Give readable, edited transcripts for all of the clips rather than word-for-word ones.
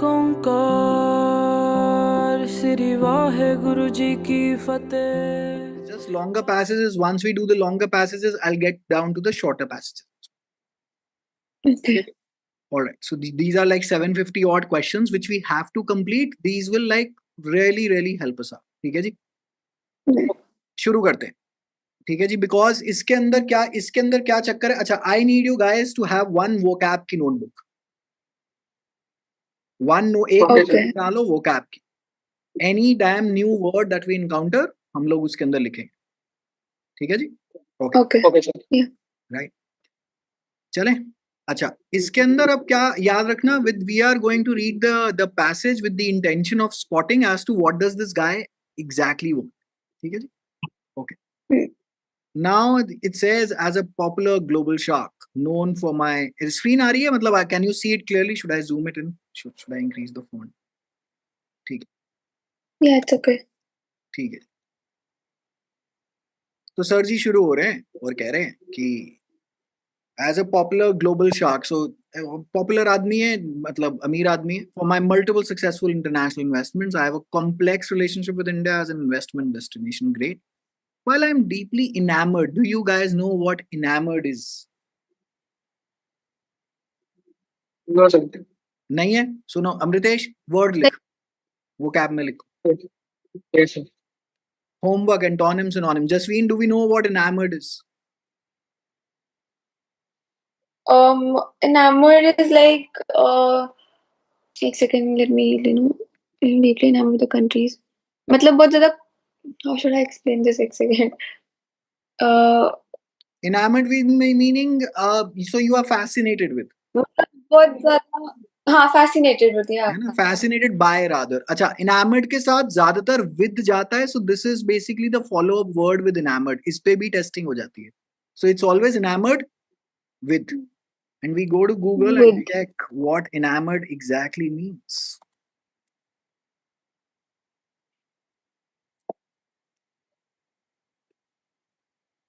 एक ओंकार श्री वाहेगुरु जी की फतेह. Just longer passages. Once we do the longer passages, I'll get down to the shorter passages. Okay. All right. So these are like 750 odd questions which we have to complete. These will like really help us out. ठीक है जी. शुरू करते हैं. ठीक है जी. Because इसके अंदर क्या चक्कर है. अच्छा, I need you guys to have one vocab की notebook. एक Okay. बना लो vocab की. Any damn new word that we encounter, हम लोग उसके अंदर लिखेंगे. ठीक है जी. Okay. Yeah. राइट. चलें. अच्छा, इसके अंदर अब क्या याद रखना. With we are going to read the passage with the intention of spotting as to what does this guy exactly want. ठीक है जी. Okay. Now it says as a popular global shark known for my screen आ रही है. मतलब can you see it clearly. Should I zoom it in. Should I increase the font. ठीक है. Yeah, it's okay. ठीक है. तो sir जी शुरू हो रहे हैं और कह रहे हैं कि as a popular global shark. So popular आदमी है, मतलब अमीर आदमी है. For my multiple successful international investments I have a complex relationship with India as an investment destination. Great. While I am deeply enamoured. Do you guys know what enamoured is? No sir. नहीं है. सुनो Amritesh, word लिख, वो कैब में लिखो. Yes sir. Homework, antonym, synonym. Jasveen, do we know what enamoured is? Enamored is like एक second, let me deeply enamored with the countries. मतलब बहुत ज़्यादा. How should I explain this? एक second. Enamored with meaning so you are fascinated with. बहुत ज़्यादा. हाँ, fascinated with, yeah. है ना. fascinated by rather. अच्छा, enamored के साथ ज्यादातर with जाता है. so this is basically the follow up word with enamored. इस पे भी testing हो जाती है. so it's always enamored with. and we go to Google and With. check what enamored exactly means.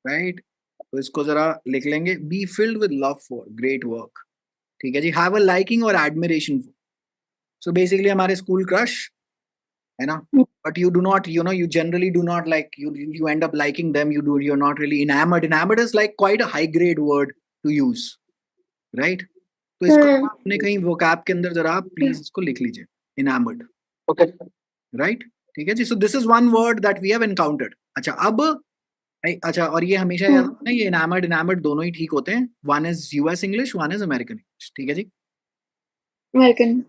right. तो इसको जरा लिख लेंगे. be filled with love for great work. ठीक है जी. have a liking or admiration for. so basically हमारे school crush है ना. but you do not, you generally do not like, you end up liking them. you're not really enamored. Enamored is like quite a high grade word to use, right? तो इसको आपने कहीं vocab के अंदर जरा आप प्लीज इसको लिख लीजिए. enamored. ओके. right. ठीक है जी. so this is one word that we have encountered. अच्छा, अब अच्छा, और ये हमेशा याद रखना, ये enamored दोनों ही ठीक होते हैं. one is US English, one is American English. ठीक है जी. American.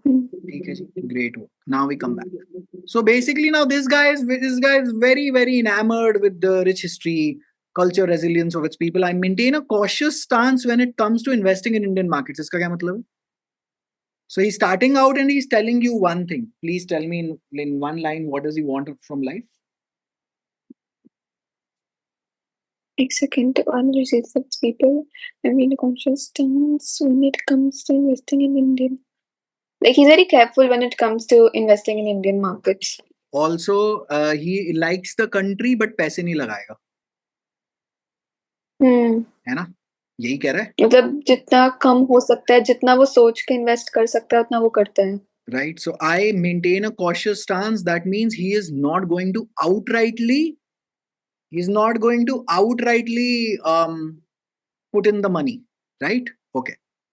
ठीक है जी. great work. now we come back. So basically now this guy is very enamored with the rich history, culture, resilience of its people. I maintain a cautious stance when it comes to investing in Indian markets. इसका क्या मतलब है? So he's starting out and he's telling you one thing. Please tell me in one line, what does he want from life? एक second. One receives of people. I mean, a conscious stance when it comes to investing in Indian. Like he's very careful when it comes to investing in Indian markets. Also, he likes the country but पैसे नहीं लगाएगा. है ना. यही कह रहा है. मतलब जितना कम हो सकता है, जितना वो सोच के इन्वेस्ट कर सकता है, उतना वो करते हैं. Right. So I maintain a cautious stance. That means he is not going to outrightly put in the money. Right. Okay.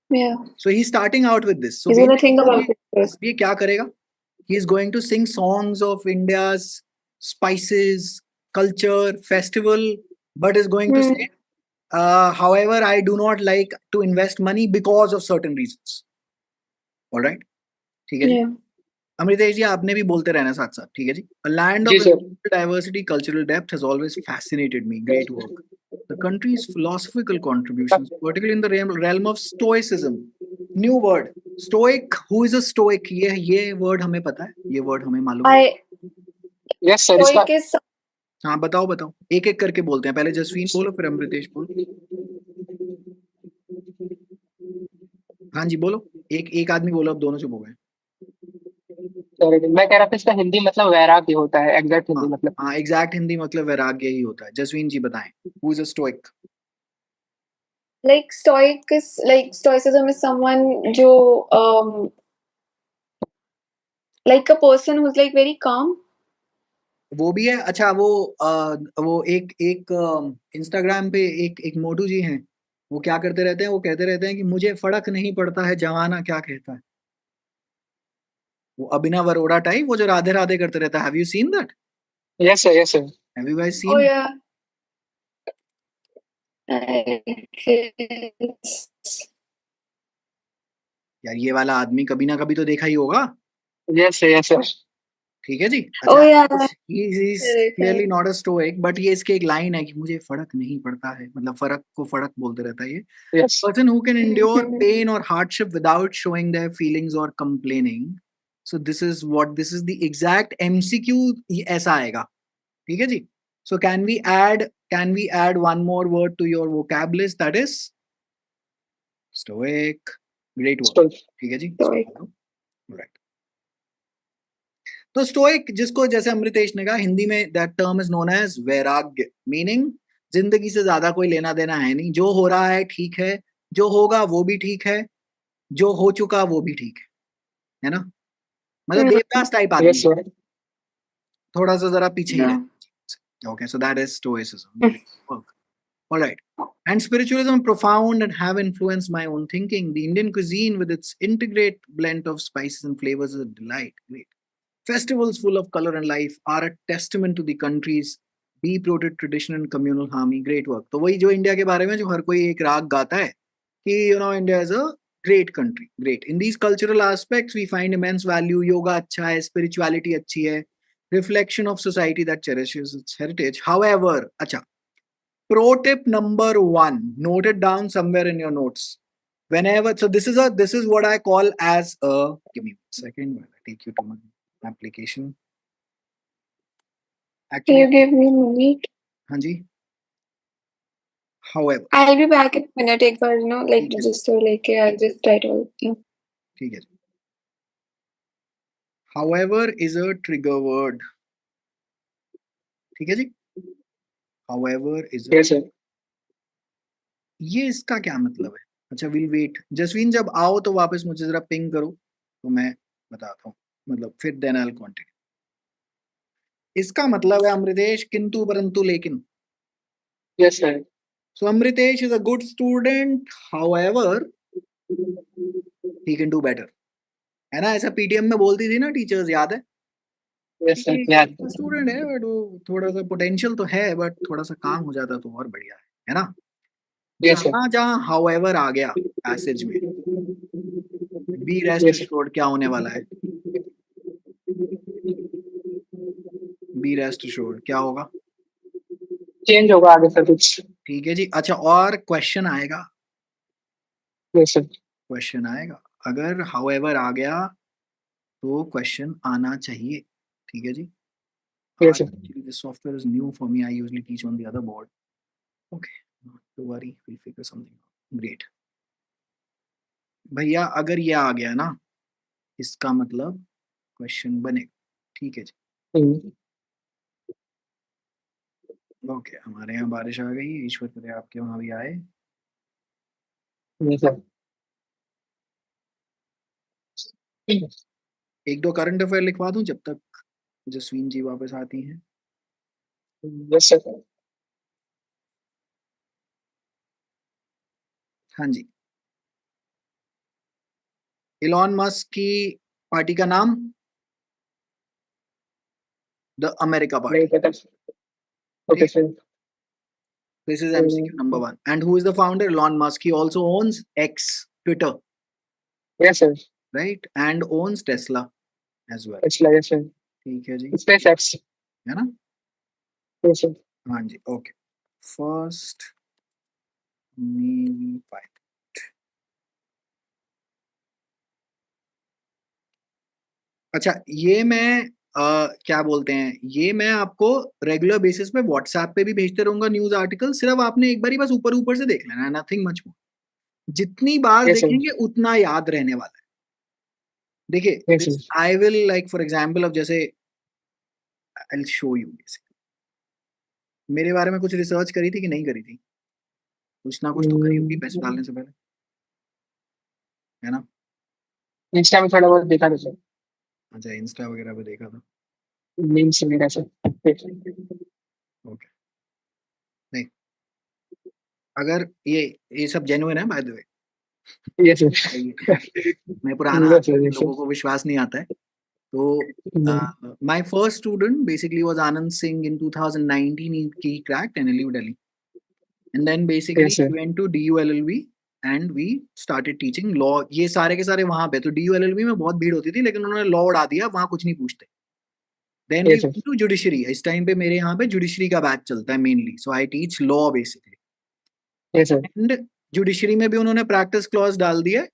Yeah. So he's starting out with this. So He's gonna think about it first. ये क्या करेगा? He is going to sing songs of India's spices, culture, festival, but is going to say, however, I do not like to invest money because of certain reasons. All right. ठीक है जी. Yeah. Amritesh जी, आपने भी बोलते रहना साथ साथ. ठीक है जी. A land जी of सर. diversity, cultural depth has always fascinated me. Great work. The country's philosophical contributions, particularly in the realm of stoicism. New word, stoic. Who is a stoic? ये word हमें पता है. ये word हमें मालूम है. Yes sir. इसका Stoic is हाँ, बताओ. एक एक करके बोलते हैं. पहले जसवीन बोलो, फिर अमृतेश बोलो. हाँ जी, बोलो. एक आदमी बोलो. अब दोनों चुप हो गए. मैं कह रहा था इसका हिंदी मतलब वैराग्य होता है. एग्जैक्ट हिंदी मतलब. हाँ, एग्जैक्ट हिंदी मतलब वैराग्य ही होता है. जसवीन जी बताएं. Who is a stoic? like stoic is like stoicism is someone जो Like a person who's like very calm. वो भी है। अच्छा वो एक इंस्टाग्राम पे एक मोटू जी हैं, वो क्या करते रहते हैं, वो कहते रहते हैं कि मुझे फर्क नहीं पड़ता है जमाना क्या कहता है। वो अभिनव अरोड़ा टाइप, वो जो राधे राधे करते रहता है। Have you seen that? Yes, sir. Yes, sir. Have you guys Oh seen? yeah. I guess. यार ये वाला आदमी कभी ना कभी तो देखा ही होगा। Yes, sir. Yes, sir. ठीक है जी। Oh अच्छा, yeah. he is clearly not a stoic, but ये इसके एक लाइन है कि मुझे फर्क नहीं पड़ता है, मतलब फर्क को फर्क बोलते रहता है ये। Yes. Person who can endure Mhm. pain or hardship without showing their feelings or complaining. So this is the exact MCQ, ये ऐसा आएगा। ठीक है जी। So can we add one more word to your vocab list, that is stoic. Great work. Stoic. ठीक है जी। Stoic. Right. तो stoic, जिसको जैसे अमृतेश ने कहा, हिंदी में that term is known as वैराग्य, मीनिंग जिंदगी से ज्यादा कोई लेना देना है नहीं, जो हो रहा है ठीक है, जो होगा वो भी ठीक है, जो हो चुका वो भी ठीक है ना? मतलब Mm. देवदास टाइप Yes, आदमी, sir. थोड़ा सा जरा पीछे ही Yeah. रहे। Okay, so that is stoicism. All right. And spiritualism profound and have influenced my own thinking. The Indian cuisine with its integrate blend of spices and flavors is a delight. Great. Festivals full of color and life are a testament to the country's deep-rooted tradition and communal harmony. Great work. तो वही जो India के बारे में जो हर कोई एक राग गाता है कि India is a great country. Great. In these cultural aspects, we find immense value. Yoga अच्छा है, spirituality अच्छी है, reflection of society that cherishes its heritage. However, अच्छा, pro tip number 1, note it down somewhere in your notes. Whenever, so this is what I call as a, give me 1 second while I take you to my application. Can Actually, you give me a minute? हाँ जी। However, I'll be back in a minute. एक बार like ठीक है, register लेके I'll just write all. Yeah. ठीक है जी। However is a trigger word. ठीक है जी। However is a, Yes, sir. ये इसका क्या मतलब है? अच्छा, विल वेट। जसवीन जब आओ तो वापस मुझे जरा पिंग करो तो मैं बताता हूँ, मतलब फिर देन आई विल कंटिन्यू। इसका मतलब है अमृतेश किंतु परंतु लेकिन। Yes, sir. So Amritesh is a good student, however he can do better. है ना? ऐसा पीटीएम में बोलती थी ना टीचर्स, याद है? Yes, sir. कि Yeah. स्टूडेंट है बट वो थोड़ा सा पोटेंशियल तो है, बट थोड़ा सा काम हो जाता तो और बढ़िया है ना? Yes, sir. जहां जहां however आ गया पैसेज में, be rest Yes, sir. Assured क्या होने वाला है? बी रेस्ट एश्योर्ड क्या होगा? Change होगा आगे सर कुछ। ठीक है जी। अच्छा, और क्वेश्चन आएगा, Yes, sir. क्वेश्चन आएगा। अगर however आ गया तो क्वेश्चन आना चाहिए। ठीक है जी। Yes, sir. Actually, this software is new for me. I usually teach on the other board. Okay, not to worry. We'll figure something out. Great. भैया अगर ये आ गया ना, इसका मतलब क्वेश्चन बनेगा। ठीक है जी। Mm. ओके, हमारे यहाँ बारिश आ गई, ईश्वर करे आपके वहाँ भी आए। Yes, sir. एक दो करंट अफेयर लिखवा दूं जब तक जसवीन जी वापस आती हैं। Yes, sir. हाँ जी। इलॉन मस्क की पार्टी का नाम, द अमेरिका पार्टी। नहीं पता। Okay, sir. This is MCQ number 1. And who is the founder? Elon Musk. He also owns X, Twitter, Yes, sir. right? And owns Tesla as well. It's like yes, sir. ठीक है जी, SpaceX. है ना? Yes, sir. हाँ जी, okay. First navy pilot. अच्छा, ये मैं क्या बोलते हैं, ये मैं आपको रेगुलर बेसिस पे व्हाट्सएप पे भी भेजते रहूंगा न्यूज आर्टिकल। सिर्फ आपने एक बार ही बस ऊपर ऊपर से देख लेना है, नथिंग मच मोर। जितनी बार Yes, sir. देखेंगे उतना याद रहने वाला है। देखिए, Yes, sir. I will like for example, अब जैसे आई विल शो यू। मेरे बारे में कुछ रिसर्च करी थी कि नहीं करी थी? कुछ ना कुछ तो करी होगी पैसे डालने से पहले, है ना? Insta में थोड़ा बहुत देखा था सर। अच्छा, इंस्टा वगैरह पे देखा था। मीम्स वगैरह सर। ओके, नहीं, अगर ये सब जेन्युइन है by the way, yes sir. मैं पुराना यस आदमी सर, हूँ, यस लोगों को विश्वास नहीं आता है। तो sir. my first student basically was Anand Singh in 2019. He cracked NLU Delhi, and then basically yes sir, we went to DULLB and we started teaching law. ये सारे के सारे वहां पे, तो DULLB में बहुत भीड़ होती थी, लेकिन उन्होंने लॉ उड़ा दिया, वहां कुछ नहीं पूछते। Then we yes sir, went to judiciary. इस टाइम पे मेरे यहाँ पे जुडिशरी का बैच चलता है mainly, so I teach law basically. Yes sir, and judiciary में भी उन्होंने प्रैक्टिस क्लॉज डाल दिया है,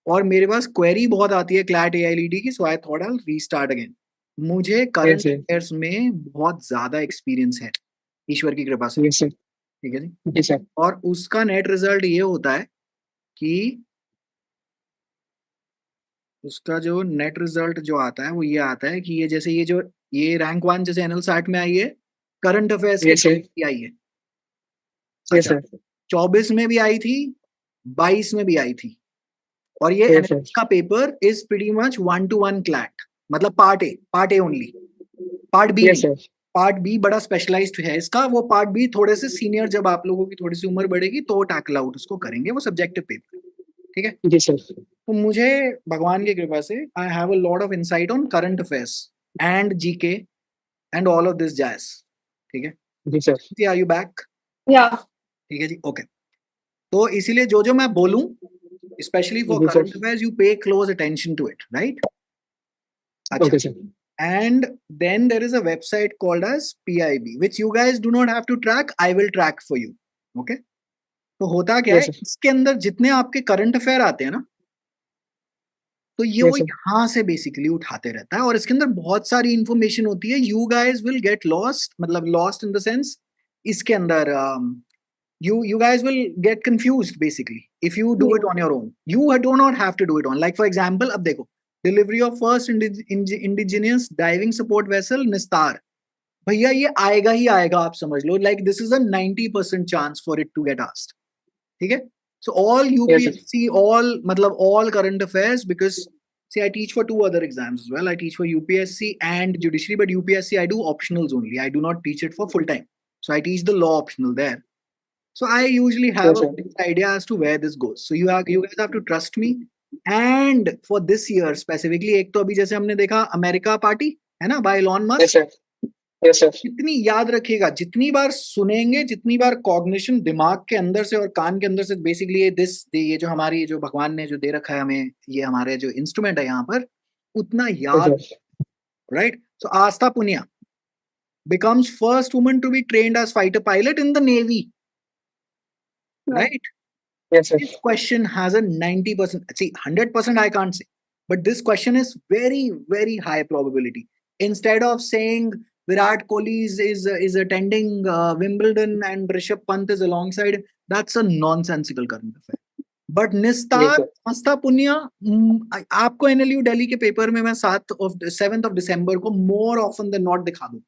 और मेरे पास क्वेरी बहुत आती है क्लैट AILD की, so I thought I restart again. मुझे करंट यस सर, अफेयर्स में बहुत ज्यादा एक्सपीरियंस है, ईश्वर की कृपा से, यस सर, ठीक है जी। यस सर, और उसका नेट रिजल्ट ये होता है कि उसका जो नेट रिजल्ट जो आता है वो ये आता है कि ये जैसे ये रैंक 1 जैसे एनएल साट में आई है, करंट अफेयर्स के यस सर, की आई है। यस अच्छा, सर, 24 में भी आई थी, 22 में भी आई थी। और ये यस एनएल सर, का paper is pretty much 1-to-1 CLAT, मतलब part A only, part B yes नहीं। सर, पार्ट बी बड़ा स्पेशलाइज्ड है इसका, वो पार्ट बी थोड़े से सीनियर, जब आप लोगों की थोड़ी सी उम्र बढ़ेगी तो टैकल आउट उसको करेंगे, वो सब्जेक्टिव पेपर, ठीक है। जी सर, तो मुझे भगवान की कृपा से I have a lot of insight on current affairs and GK and all of this jazz, ठीक है। जी sir, are you back? Yeah. ठीक है जी, ओके। तो इसीलिए जो जो मैं बोलूं, स्पेशली फॉर जी sir, current affairs, you pay close attention to it, right? अच्छा, okay sir, and then there is a website called as PIB, which you guys do not have to track, I will track for you, okay? तो होता क्या है, yes sir, इसके अंदर जितने आपके current affair आते हैं ना, तो ये वो यस सर, यहाँ से बेसिकली उठाते रहता है, और इसके अंदर बहुत सारी इंफॉर्मेशन होती है। You guys will get lost, मतलब लॉस्ट इन द सेंस, इसके अंदर you guys will get confused basically if you do it on your own. You do not have to do it on, like for example, अब देखो, delivery of first indigenous diving support vessel निस्तार, भैया ये आएगा ही आएगा, आप समझ लो, like this is a 90% chance for it to get asked, ठीक है। So all yes sir, UPSC, all मतलब all current affairs, because see I teach for 2 other exams as well. I teach for UPSC and judiciary, but UPSC I do optionals only, I do not teach it for full time, so I teach the law optional there. So I usually have yes a sir, fixed idea as to where this goes. So you guys have to trust me. And for this year specifically, एक तो अभी जैसे हमने देखा America party है ना, by Elon yes Musk, sir, yes sir, जितनी याद रखिएगा, जितनी बार सुनेंगे, जितनी बार कॉग्निशन दिमाग के अंदर से और कान के अंदर से बेसिकली ये जो हमारी जो भगवान ने जो दे रखा है हमें, ये हमारे जो इंस्ट्रूमेंट है यहाँ पर, उतना यस याद, sir, right. So Aastha Punia becomes first woman to be trained as fighter pilot in the Navy, right? Yes sir, This question has a 90%, see 100% I can't say, but this question is very very high probability. Instead of saying Virat Kohli is attending Wimbledon and Rishabh Pant is alongside, that's a nonsensical current affair. But yes निस्तार sir, मस्ता Punia, आपको NLU Delhi के paper में मैं 7th of December को more often than not दिखा दूं,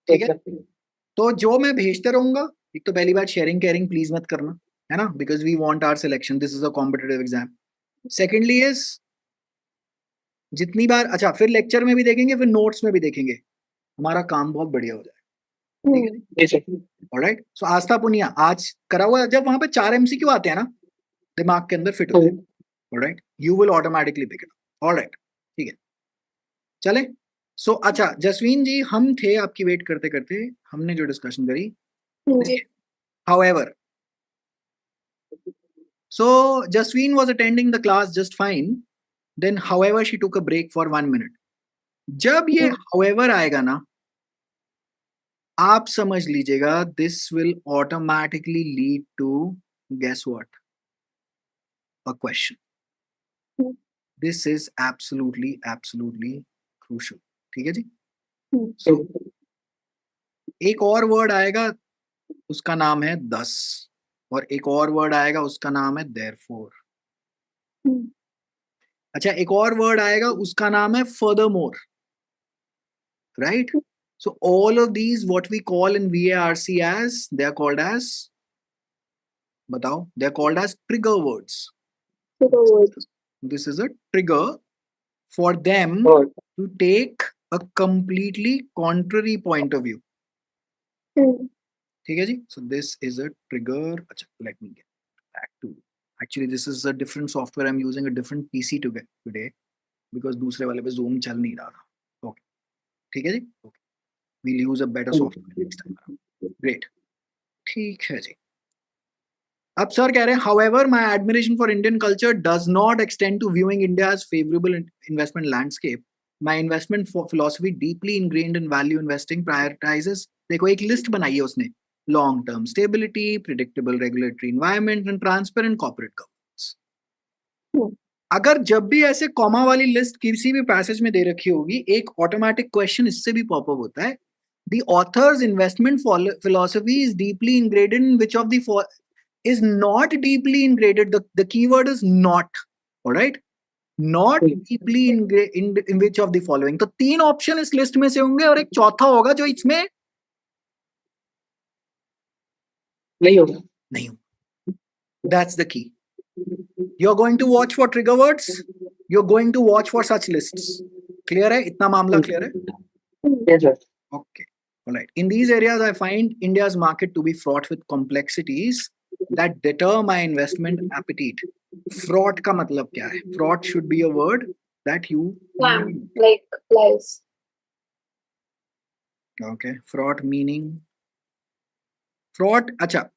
ठीक yes है। सर, तो जो मैं भेजते रहूंगा, एक तो पहली बात शेयरिंग केयरिंग प्लीज मत करना, है ना, because we want our selection, this is a competitive exam. Secondly is, जितनी बार, अच्छा फिर लेक्चर में भी देखेंगे, फिर नोट्स में भी देखेंगे, हमारा काम बहुत बढ़िया हो जाएगा, ठीक है। यस सर, ऑलराइट, सो आस्था पुनिया आज करा हुआ, जब वहां पे 4 MCQ आते हैं ना, दिमाग के अंदर फिट हो जाए, all right, you will automatically pick it up, all right, ठीक है, चले। सो अच्छा जसवीन जी, हम थे आपकी वेट करते करते, हमने जो डिस्कशन करी, however, so Jasween was attending the class just fine, then however she took a break for 1 minute. जब ये however आएगा ना, आप समझ लीजिएगा, this will automatically lead to, guess what, a question. This is absolutely crucial, ठीक है जी। So एक और वर्ड आएगा, उसका नाम है 10, और एक और वर्ड आएगा, उसका नाम है therefore. अच्छा, एक और वर्ड आएगा, उसका नाम है furthermore, right? So all of these, what we call in VARC as, they are called as, बताओ, they are called as trigger words. This is a trigger for them Oh, to take a completely contrary point of view. Hmm. ठीक है जी? So this is a trigger. अच्छा, let me get back to. Actually, this is a different software. I'm using a different PC today because दूसरे वाले पे Zoom चल नहीं रहा था. Okay, ठीक है जी? Okay, we'll use a better software next time around. Great. ठीक है जी. अब सर कह रहे हैं however my admiration for Indian culture does not extend to viewing India as favorable investment landscape. My investment philosophy deeply ingrained in value investing prioritizes, देखो एक list बनाई है उसने, long term stability, predictable regulatory environment and transparent corporate governance. अगर जब भी ऐसे comma वाली लिस्ट किसी भी पैसेज में दे रखी होगी, एक ऑटोमेटिक क्वेश्चन इससे भी पॉपअप होता है. The author's investment philosophy is deeply ingrained in which of the is not deeply integrated. The keyword is not. All right, not deeply in which of the following. तो तीन option इस list में से होंगे और एक चौथा होगा जो इसमें नहीं होगा. नहीं होगा. That's the key. You're going to watch for trigger words. You're going to watch for such lists. Clear है? इतना मामला clear है? Yes, sir. Okay. All right. In these areas, I find India's market to be fraught with complexities that deter my investment appetite. Fraught का मतलब क्या है? Fraught should be a word that you. Scam, like lies. Okay. Fraught meaning. Fraught. अच्छा.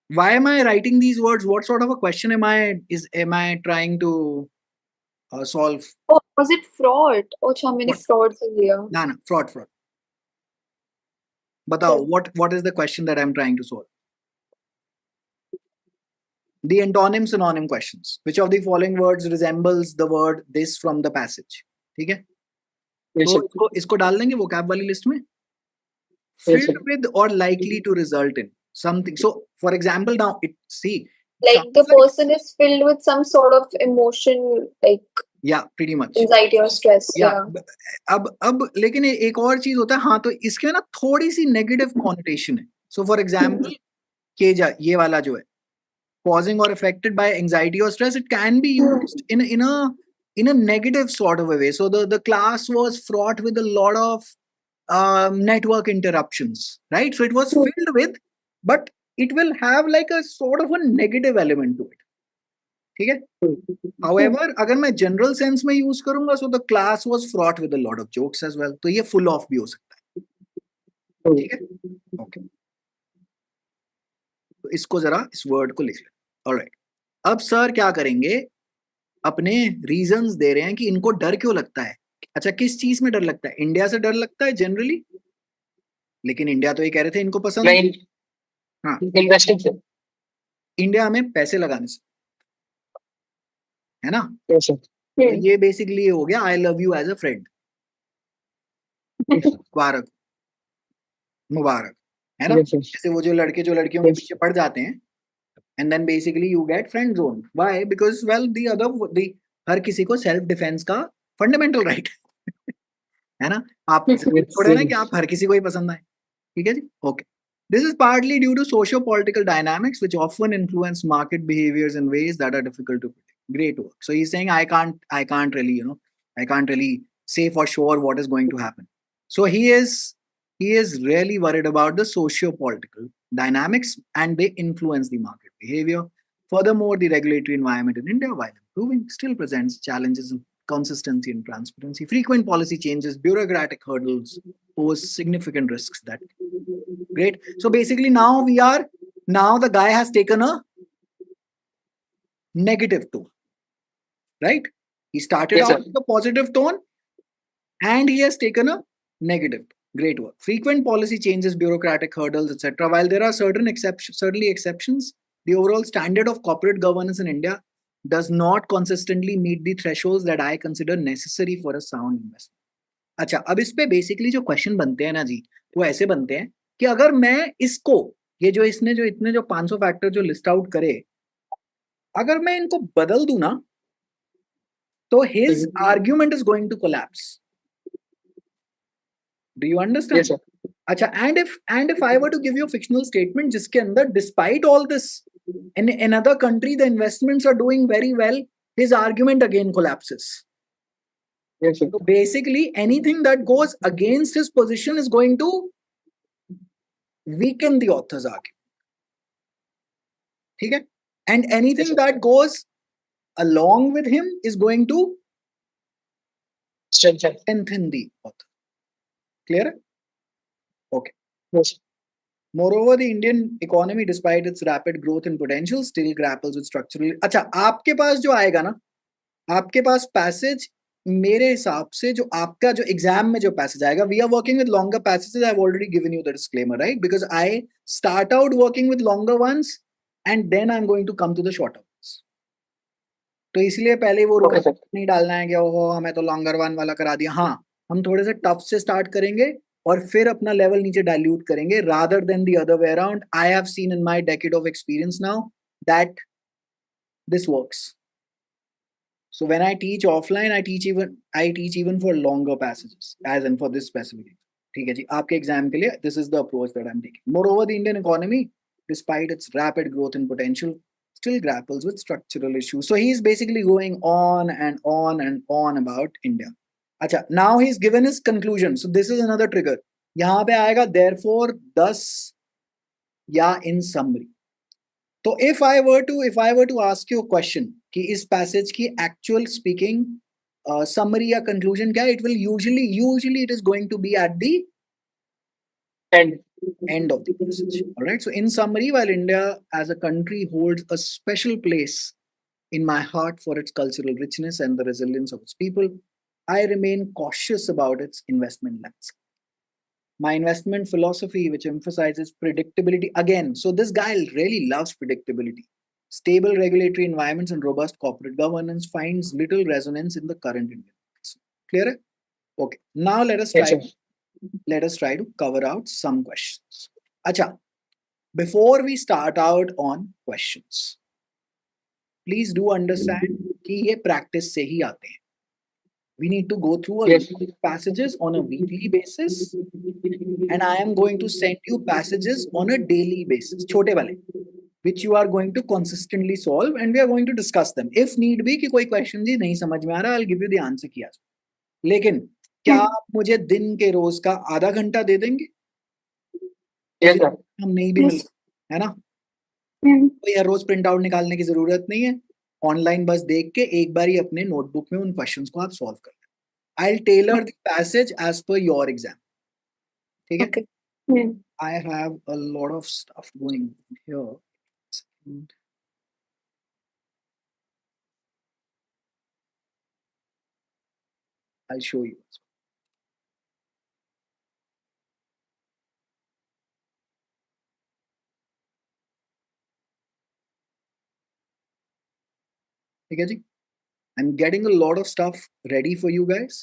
Why am I writing these words? What sort of a question am I trying to solve? Oh, was it fraud? Oh, how many What? frauds are here? No, fraud. Batao, what is the question that I'm trying to solve? The antonym synonym questions. Which of the following words resembles the word this from the passage? ठीक है? Yes, तो sir. इसको डाल देंगे vocab वाली list में. Yes, Filled sir. with or likely to result in something. So, for example, now Like the person is filled with some sort of emotion, like yeah, pretty much. anxiety or stress. Yeah. Yeah. अब लेकिन एक और चीज होता है, हाँ, तो इसके ना थोड़ी सी नेगेटिव कॉनोटेशन है. So, for example, केजा ये वाला जो है, causing or affected by anxiety or stress, it can be used in a negative sort of a way. So the class was fraught with a lot of network interruptions, right? So it was filled with, but it will have like a sort of a negative element to it. ठीक है? However, अगर मैं general sense में use करूंगा, so the class was fraught with a lot of jokes as well. तो ये full off भी हो सकता है. ठीक है? Okay. तो इसको जरा इस word को लिख लें. Alright. अब सर क्या करेंगे? अपने रीजंस दे रहे हैं कि इनको डर क्यों लगता है. अच्छा, किस चीज में डर लगता है? इंडिया से डर लगता है जनरली, लेकिन इंडिया तो ये कह रहे थे इनको पसंद है. हाँ, इन्वेस्टिंग से. इंडिया में पैसे लगाने से, है ना? Yes, sir. तो ये बेसिकली हो गया I love you as a friend. मुबारक मुबारक, है ना? Yes, sir. जैसे वो जो लड़कियों के Yes. पीछे पड़ जाते हैं, and then basically you get friend zone. Why? Because well the हर किसी को सेल्फ डिफेंस का फंडामेंटल राइट है ना? आप थोड़े ना कि आप हर किसी को ही पसंद आए. ठीक है जी? Okay. This is partly due to socio-political dynamics which often influence market behaviors in ways that are difficult to predict. Great work. So he's saying I can't really say for sure what is going to happen. So he is really worried about the socio-political dynamics and they influence the market behavior. Furthermore, the regulatory environment in India, while improving, still presents challenges in consistency and transparency. Frequent policy changes, bureaucratic hurdles pose significant risks. That great. So basically now the guy has taken a negative tone, right? He started Yes, out sir. with a positive tone and he has taken a negative. Great work. Frequent policy changes, bureaucratic hurdles, etc. While there are certainly exceptions, the overall standard of corporate governance in India does not consistently meet the thresholds that I consider necessary for a sound investment. अच्छा, अब इस पे basically जो question बनते हैं ना जी, वो ऐसे बनते हैं कि अगर मैं इसको ये जो इसने जो इतने जो 500 फैक्टर जो लिस्ट आउट करे, अगर मैं इनको बदल दूं ना, तो his argument is going to collapse. Do you understand? Yes, sir. अच्छा, and if I were to give you a fictional statement जिसके अंदर despite all this in another country the investments are doing very well, his argument again collapses. Yes, sir. So basically, anything that goes against his position is going to weaken the author's argument. Okay? And anything Yes, sir. that goes along with him is going to Strengthen. strengthen the author. Clear? Okay. Yes, sir. Moreover, the Indian economy, despite its rapid growth and potential, still grapples with structural. अच्छा, आपके पास जो आएगा ना, आपके पास passage मेरे हिसाब से जो आपका जो एग्जाम में जो पैसेज आएगा, we are working with longer passages. I've already given you the disclaimer, right? Because I start out working with longer ones and then I'm going to come to the shorter ones. तो इसलिए पहले वो Okay, sir. नहीं डालना है कि ओहो हमें तो लॉन्गर वन वाला करा दिया. हाँ, हम थोड़े से टफ से स्टार्ट करेंगे और फिर अपना लेवल नीचे डाइल्यूट करेंगे rather than the other way around. I have seen in my decade of experience now that this works. So when I teach offline, I teach even for longer passages, as in for this specifically. ठीक है जी, आपके exam के लिए this is the approach that I'm taking. Moreover, the Indian economy, despite its rapid growth and potential, still grapples with structural issues. So he's basically going on and on and on about India. अच्छा, now he's given his conclusion. So this is another trigger. यहाँ पे आएगा therefore, thus, या in summary. तो if I were to ask you a question कि इस passage की actual speaking summary या conclusion क्या है, it will usually it is going to be at the And end of the passage. All right. So in summary, while India as a country holds a special place in my heart for its cultural richness and the resilience of its people, I remain cautious about its investment landscape. My investment philosophy, which emphasizes predictability again. So this guy really loves predictability. Stable regulatory environments and robust corporate governance finds little resonance in the current Indian markets. Clear? Okay. Now let us yes, try. sir. Let us try to cover out some questions. Acha, before we start out on questions, please do understand कि ये practice से ही आते हैं. We need to go through a Yes. lot of passages on a weekly basis, and I am going to send you passages on a daily basis, छोटे वाले, which you are going to consistently solve, and we are going to discuss them. If need be कि कोई question जी नहीं समझ में आ रहा, I'll give you the answer किया. लेकिन क्या आप मुझे दिन के रोज का आधा घंटा दे देंगे? Yes, sir. हम नहीं भी Yes. मिल, है ना? Hmm. तो यार रोज प्रिंट आउट निकालने की जरूरत नहीं है. ऑनलाइन बस देख के एक बार ही अपने नोटबुक में उन क्वेश्चंस को आप सॉल्व कर लें. I'll tailor the passage as per your exam. ठीक है? Okay. Hmm. I have a lot of stuff going here. Second. I'll show you. ठीक है जी? I'm getting a lot of stuff ready for you guys.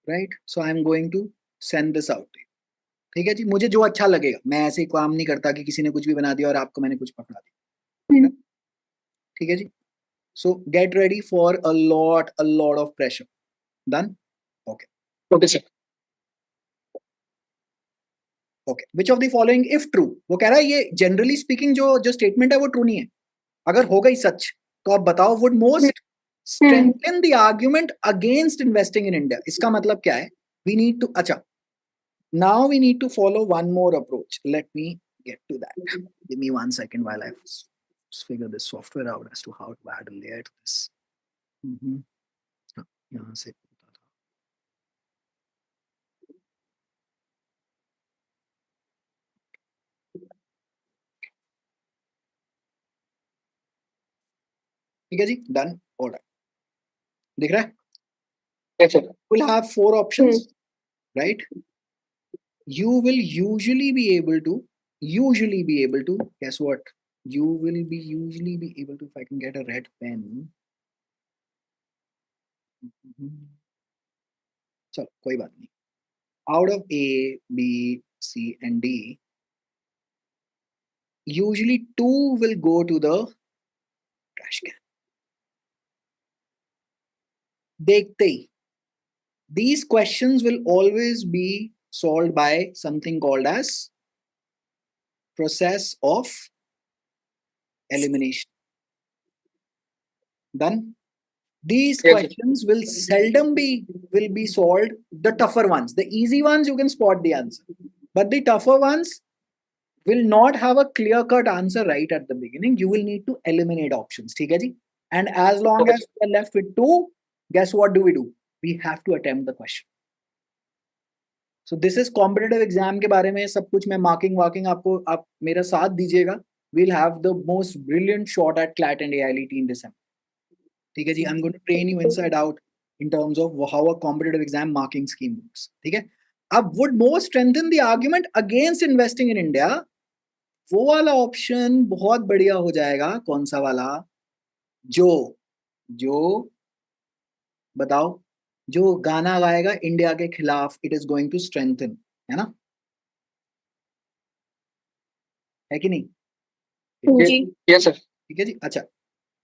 Right? So I'm going to send this out to you. ठीक है जी? मुझे जो अच्छा लगेगा, मैं ऐसे ही काम नहीं करता कि किसी ने कुछ भी बना दिया और आपको मैंने कुछ पकड़ा दिया. Hmm. ठीक है जी? So get ready for a lot of pressure. Done? Okay. Okay, sir. Okay. Which of the following, if true, वो कह रहा है ये generally speaking जो statement है वो true नहीं है. अगर हो गई सच, तो आप बताओ would most strengthen the argument against investing in India. इसका मतलब क्या है? We need to, अच्छा. Now we need to follow one more approach. Let me get to that. Give me 1 second while I figure this software out as to how to add a layer to this. यहाँ से ठीक है जी, done. Order दिख रहा है? Yes, sir. We'll have 4 options, right? You will usually be able to guess what? You will be usually be able to, if I can get a red pen. चलो कोई बात नहीं. Out of A, B, C, and D, usually 2 will go to the trash can. देखते ही, these questions will always be solved by something called as process of elimination. Done? These Yes, sir. questions will seldom be solved. The tougher ones, the easy ones, you can spot the answer, but the tougher ones will not have a clear cut answer right at the beginning. You will need to eliminate options. ठीक है जी? And as long Okay, as we are left with two, guess what do? We have to attempt the question. So this is competitive exam के बारे में सब कुछ. मैं marking working आपको, आप मेरा साथ दीजिएगा. We'll have the most brilliant shot at CLAT and AILT in December. ठीक है जी? I'm going to train you inside out in terms of how a competitive exam marking scheme works. ठीक है? अब would more strengthen the argument against investing in India. वो वाला option बहुत बढ़िया हो जाएगा. कौन सा वाला? जो बताओ, जो गाना गाएगा इंडिया के खिलाफ, it is going to strengthen, है ना? है कि नहीं? जी. yes, sir. ठीक है जी. अच्छा,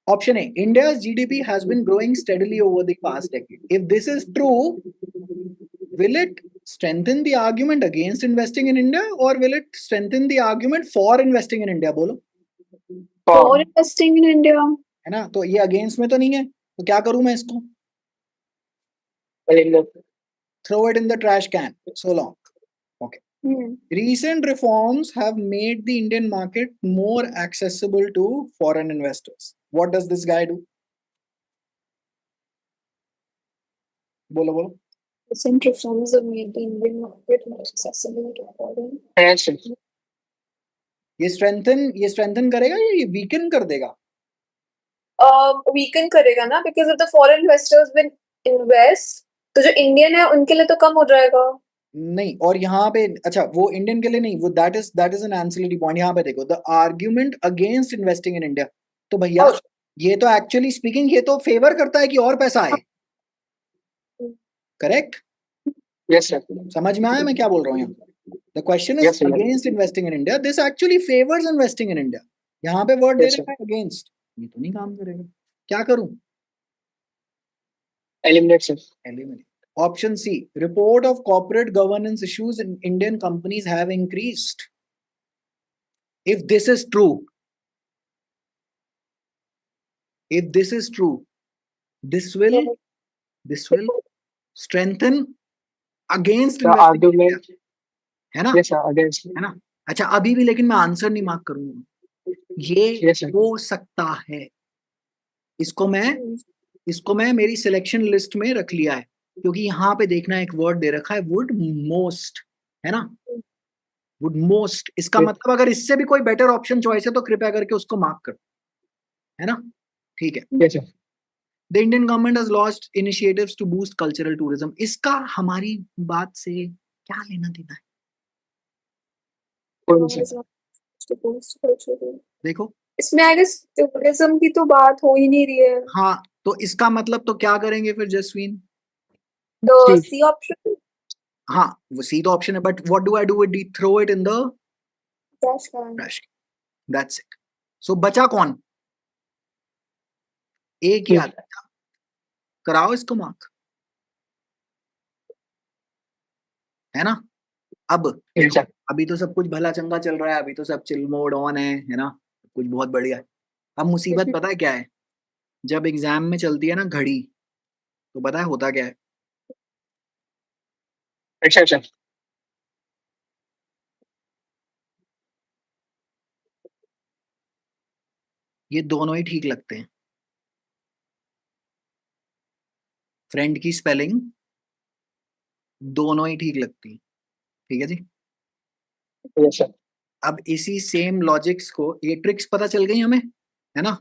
option A, India's GDP has been growing steadily over the past decade. If this is true, will it strengthen the argument against investing in India or will it strengthen the argument for investing in India? बोलो. For For investing in India. है ना? तो ये against में तो नहीं है, तो क्या करूं मैं इसको? eliminate. Throw it in the trash can. So long. Recent reforms have made the Indian market more accessible to foreign investors. What does this guy do? बोलो बोलो. Recent reforms have made the Indian market more accessible to foreign. Financial. ये strengthen करेगा या ये weaken कर देगा? Weaken करेगा ना, because if the foreign investors will invest, तो जो Indian है उनके लिए तो कम हो जाएगा. नहीं, और यहाँ पे अच्छा, वो इंडियन के लिए नहीं, वो that is an ancillary point. यहाँ पे देखो, the argument against investing in India. तो भैया ये तो actually speaking ये तो फेवर करता है कि और पैसा आए. करेक्ट? Yes, sir. समझ में आया मैं क्या बोल रहा हूँ यहाँ? The question is Yes, sir. against investing in India. This actually favors investing in India. यहाँ पे वर्ड दे Yes, sir. रखा है against. ये तो नहीं काम करेगा. क्या करूँ? Eliminate, sir. Eliminate. Option C. Report of corporate governance issues in Indian companies have increased. If this is true, this will strengthen against The investing in India. argument. है ना? Yes, sir. Against. है ना? अच्छा, अभी भी लेकिन मैं answer नहीं मार्क करूंगा. ये Yes, sir. हो सकता है. इसको मैं मेरी सिलेक्शन लिस्ट में रख लिया है, क्योंकि यहाँ पे देखना एक वर्ड दे रखा है वुड मोस्ट, है ना? Would most. इसका Yes. मतलब अगर इससे भी कोई बेटर ऑप्शन चॉइस है तो कृपया करके उसको मार्क करो, है ना? ठीक है. Yes, sir. The Indian government has launched initiatives to boost cultural tourism. इसका हमारी बात से क्या लेना देना है? Going, sir. देखो, इसमें I guess tourism की तो बात हो ही नहीं रही है. हाँ, तो इसका मतलब तो क्या करेंगे फिर Jasveen? The C. C option. हाँ, वो सी तो ऑप्शन है, but what do I do with D? Throw it in the Trash can. Trash. That's it. So बचा कौन? एक ही C. आता है. कराओ इसको मार्क, है ना? अब Yes, sir. अभी तो सब कुछ भला चंगा चल रहा है, अभी तो सब चिल मोड ऑन है ना? कुछ बहुत बढ़िया है. अब मुसीबत पता है क्या है? जब एग्जाम में चलती है ना घड़ी, तो पता है होता क्या है? Exception. ये दोनों ही ठीक लगते हैं. फ्रेंड की स्पेलिंग दोनों ही ठीक लगती है. ठीक है जी. Yes, sir. अब इसी सेम लॉजिक्स को, ये ट्रिक्स पता चल गई हमें, है ना?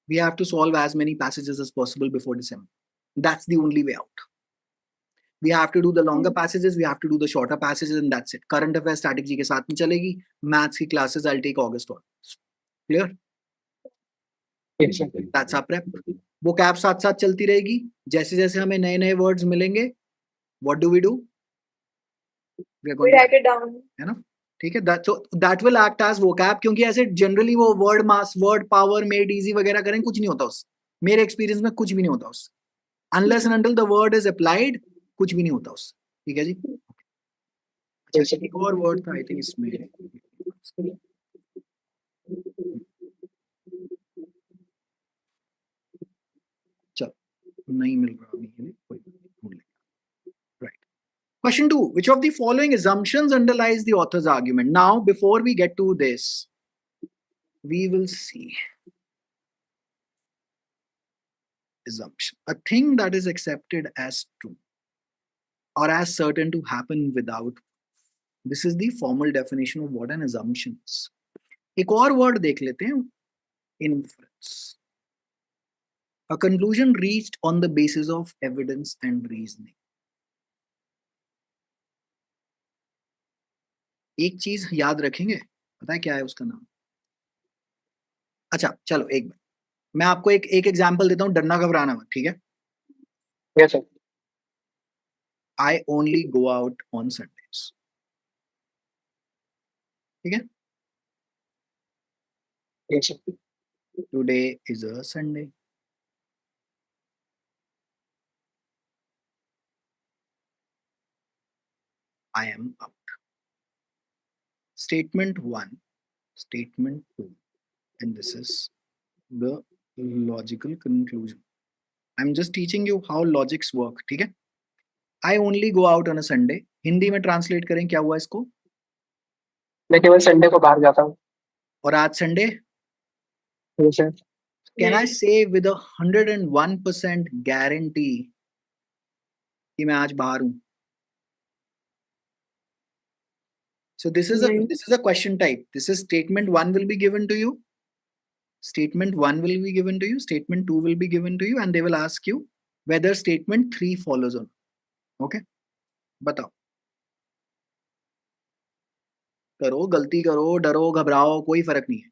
We have to solve as many passages as possible before December. That's the only way out. We have to do the longer passages, we have to do the shorter passages, and that's it. Current affairs strategy के साथ में चलेगी. Maths की classes I'll take August on. Clear? Yes, sir. That's our prep. वो cap साथ साथ चलती रहेगी. जैसे जैसे हमें नए नए वर्ड्स मिलेंगे, what do? We are We going write it down. है ना? ठीक है. that will act as vocab, क्योंकि ऐसे जनरली वो वर्ड मास, वर्ड पावर, मेड इजी वगैरह करें, कुछ नहीं होता उस. मेरे एक्सपीरियंस में कुछ भी नहीं होता उस. Unless and until the word is applied, कुछ भी नहीं होता उस. ठीक है जी. Yes, sir. एक और वर्ड था आई थिंक इसमें. चलो, नहीं मिल रहा अभी के लिए, कोई ढूंढ लेंगे. Right. Question 2. Which of the following assumptions underlies the author's argument? Now, before we get to this, we will see. Assumption. A thing that is accepted as true or as certain to happen without. This is the formal definition of what an assumption is. एक और word देख लेते हैं. Inference. A conclusion reached on the basis of evidence and reasoning. एक चीज याद रखेंगे, पता है क्या है उसका नाम? अच्छा चलो एक बार मैं आपको एक एग्जांपल देता हूँ, डरना घबराना मत, ठीक है? Yes, sir. I only go out on Sundays. ठीक है? Yes, sir. Today is a Sunday. I am out. Statement 1, statement 2, and this is the logical conclusion. I'm just teaching you how logics work, ठीक है? I only go out on a Sunday. Hindi में translate करें क्या हुआ इसको? मैं केवल Sunday को बाहर जाता हूँ. और आज Sunday? Yes, sir. Can I say with 101% guarantee कि मैं आज बाहर हूँ? So this is a question type. This is statement 1 will be given to you. Statement 1 will be given to you. Statement 2 will be given to you, and they will ask you whether statement 3 follows on. Okay? बताओ. करो, गलती करो, डरो, घबराओ, कोई फर्क नहीं है.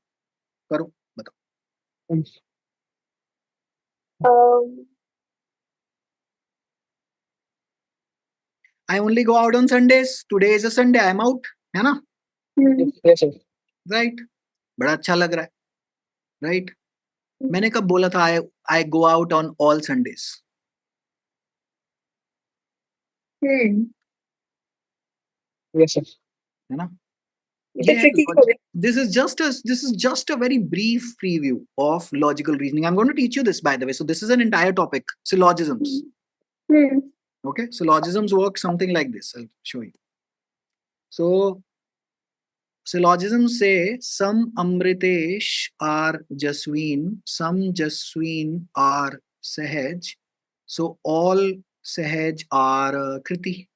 करो, बताओ. I only go out on Sundays. Today is a Sunday. I am out. है ना? Yes, sir. Right? बड़ा अच्छा लग रहा है. Right? मैंने कब बोला था I go out on all Sundays? Yes, sir. है ना? ये tricky हो गया. This is just a very brief preview of logical reasoning. I'm going to teach you this, by the way. So this is an entire topic, syllogisms. Okay, syllogisms work something like this. I'll show you. So syllogisms say some Amritesh are Jasween, some Jasween are Sahaj, so all Sahaj are Kriti.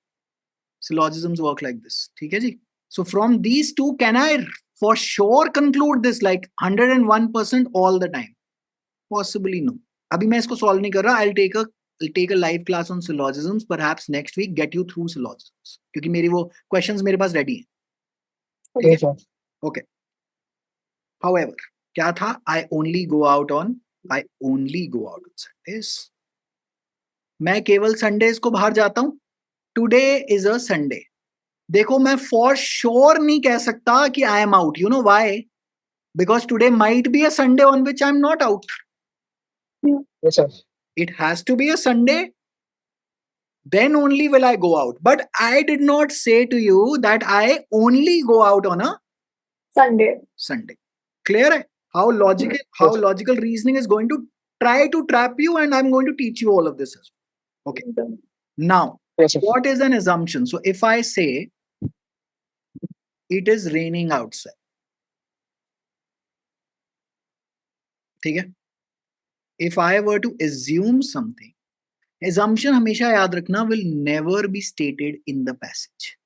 Syllogisms work like this. ठीक है जी? So from these two, can I for sure conclude this like 101% all the time? Possibly no. अभी मैं इसको solve नहीं कर रहा. I'll take a live class on syllogisms. Perhaps next week get you through syllogisms. क्योंकि मेरी वो questions मेरे पास ready हैं. Yes, sir. Okay. However, क्या था? I only go out on Sundays. मैं केवल Sundays को बाहर जाता हूँ. Today is a Sunday. देखो मैं for sure नहीं कह सकता कि I am out. You know why? Because today might be a Sunday on which I am not out. Yes, sir. It has to be a Sunday. Then only will I go out. But I did not say to you that I only go out on a Sunday. Clear है? How logical reasoning is going to try to trap you, and I'm going to teach you all of this as well. Okay. Now, Yes, sir. what is an assumption? So if I say it is raining outside, ठीक है? If I were to assume something, assumption हमेशा याद रखना will never be stated in the passage.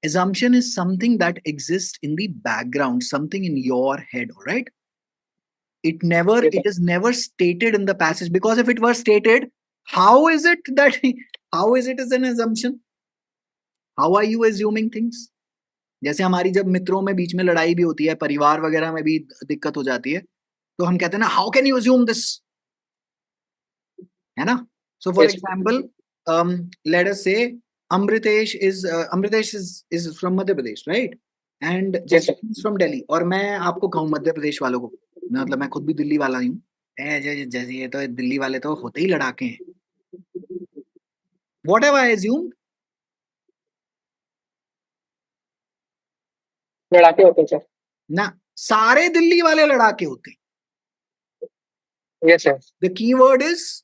Assumption is something that exists in the background, something in your head, all right? It is never stated in the passage, because if it were stated, how is it as an assumption? How are you assuming things? जैसे हमारी जब मित्रों में बीच में लड़ाई भी होती है, परिवार वगैरह में भी दिक्कत हो जाती है, तो हम कहते हैं ना, how can you assume this? है ना? So for example, let us say Amritesh is from Madhya Pradesh, right? And Jasween is from Delhi. और मैं आपको कहूँ मध्य प्रदेश वालों को, मतलब मैं खुद भी दिल्ली वाला ही हूँ, जैसे ये तो दिल्ली वाले तो होते ही लड़ाके हैं. What have I assumed? लड़ाके होते हैं, sir. ना, सारे दिल्ली वाले लड़ाके होते हैं. Yes, sir. The key word is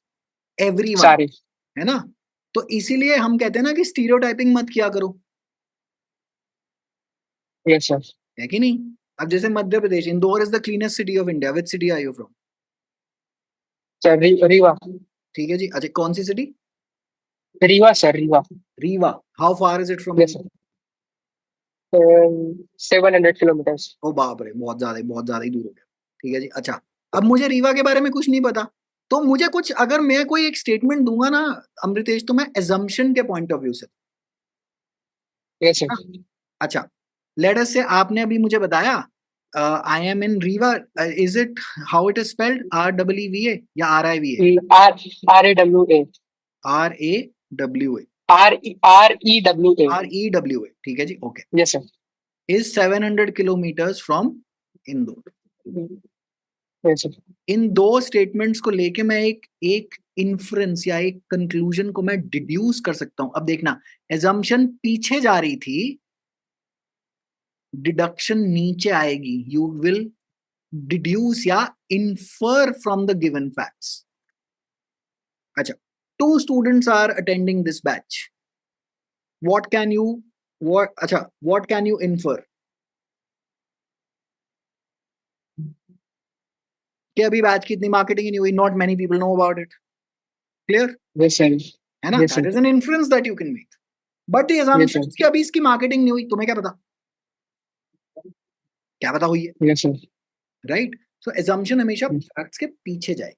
everyone, सारी. है ना? तो इसीलिए हम कहते हैं ना कि स्टीरियोटाइपिंग मत किया करो, Yes, sir. है कि नहीं? अब जैसे Madhya Pradesh, Indore is the cleanest city of India, which city are you from? Sir, Riva. ठीक है जी, अच्छा कौन सी सिटी? Riva, sir, Riva. Rewa, how far is it from? Yes, sir. 700 kilometers. ओ बाप रे, बहुत ज्यादा ही दूर हो गया। ठीक है जी, अच्छा अब मुझे रीवा के बारे में कुछ नहीं पता, तो मुझे कुछ, अगर मैं कोई एक स्टेटमेंट दूंगा ना अमृतेश, तो मैं एजम्पशन के पॉइंट ऑफ व्यू से, Yes, sir. अच्छा लेट अस से आपने अभी मुझे बताया I am in Rewa, is it how it is spelled, REEVA या RIVA? RAWA. RAWA, REWA. REWA, ठीक है जी, okay. Yes, sir. Is 700 kilometres from Indore. Yes, sir. इन दो स्टेटमेंट्स को लेके मैं एक इन्फ्रेंस या एक कंक्लूजन को मैं डिड्यूस कर सकता हूं। अब देखना, एजम्पशन पीछे जा रही थी, डिडक्शन नीचे आएगी, यू विल डिड्यूस या infer from the given facts. अच्छा, 2 students are attending this batch, what can you infer? कि अभी बैच की इतनी मार्केटिंग ही नहीं हुई, not many people know about it, clear Yes, sir. है ना? Yes, that sir. Is an inference that you can make, but the assumption कि अभी इसकी मार्केटिंग नहीं हुई, तुम्हें क्या पता, क्या पता हुई है, Yes, sir. राइट? सो एजम्पशन हमेशा Hmm. फैक्ट्स के पीछे जाए।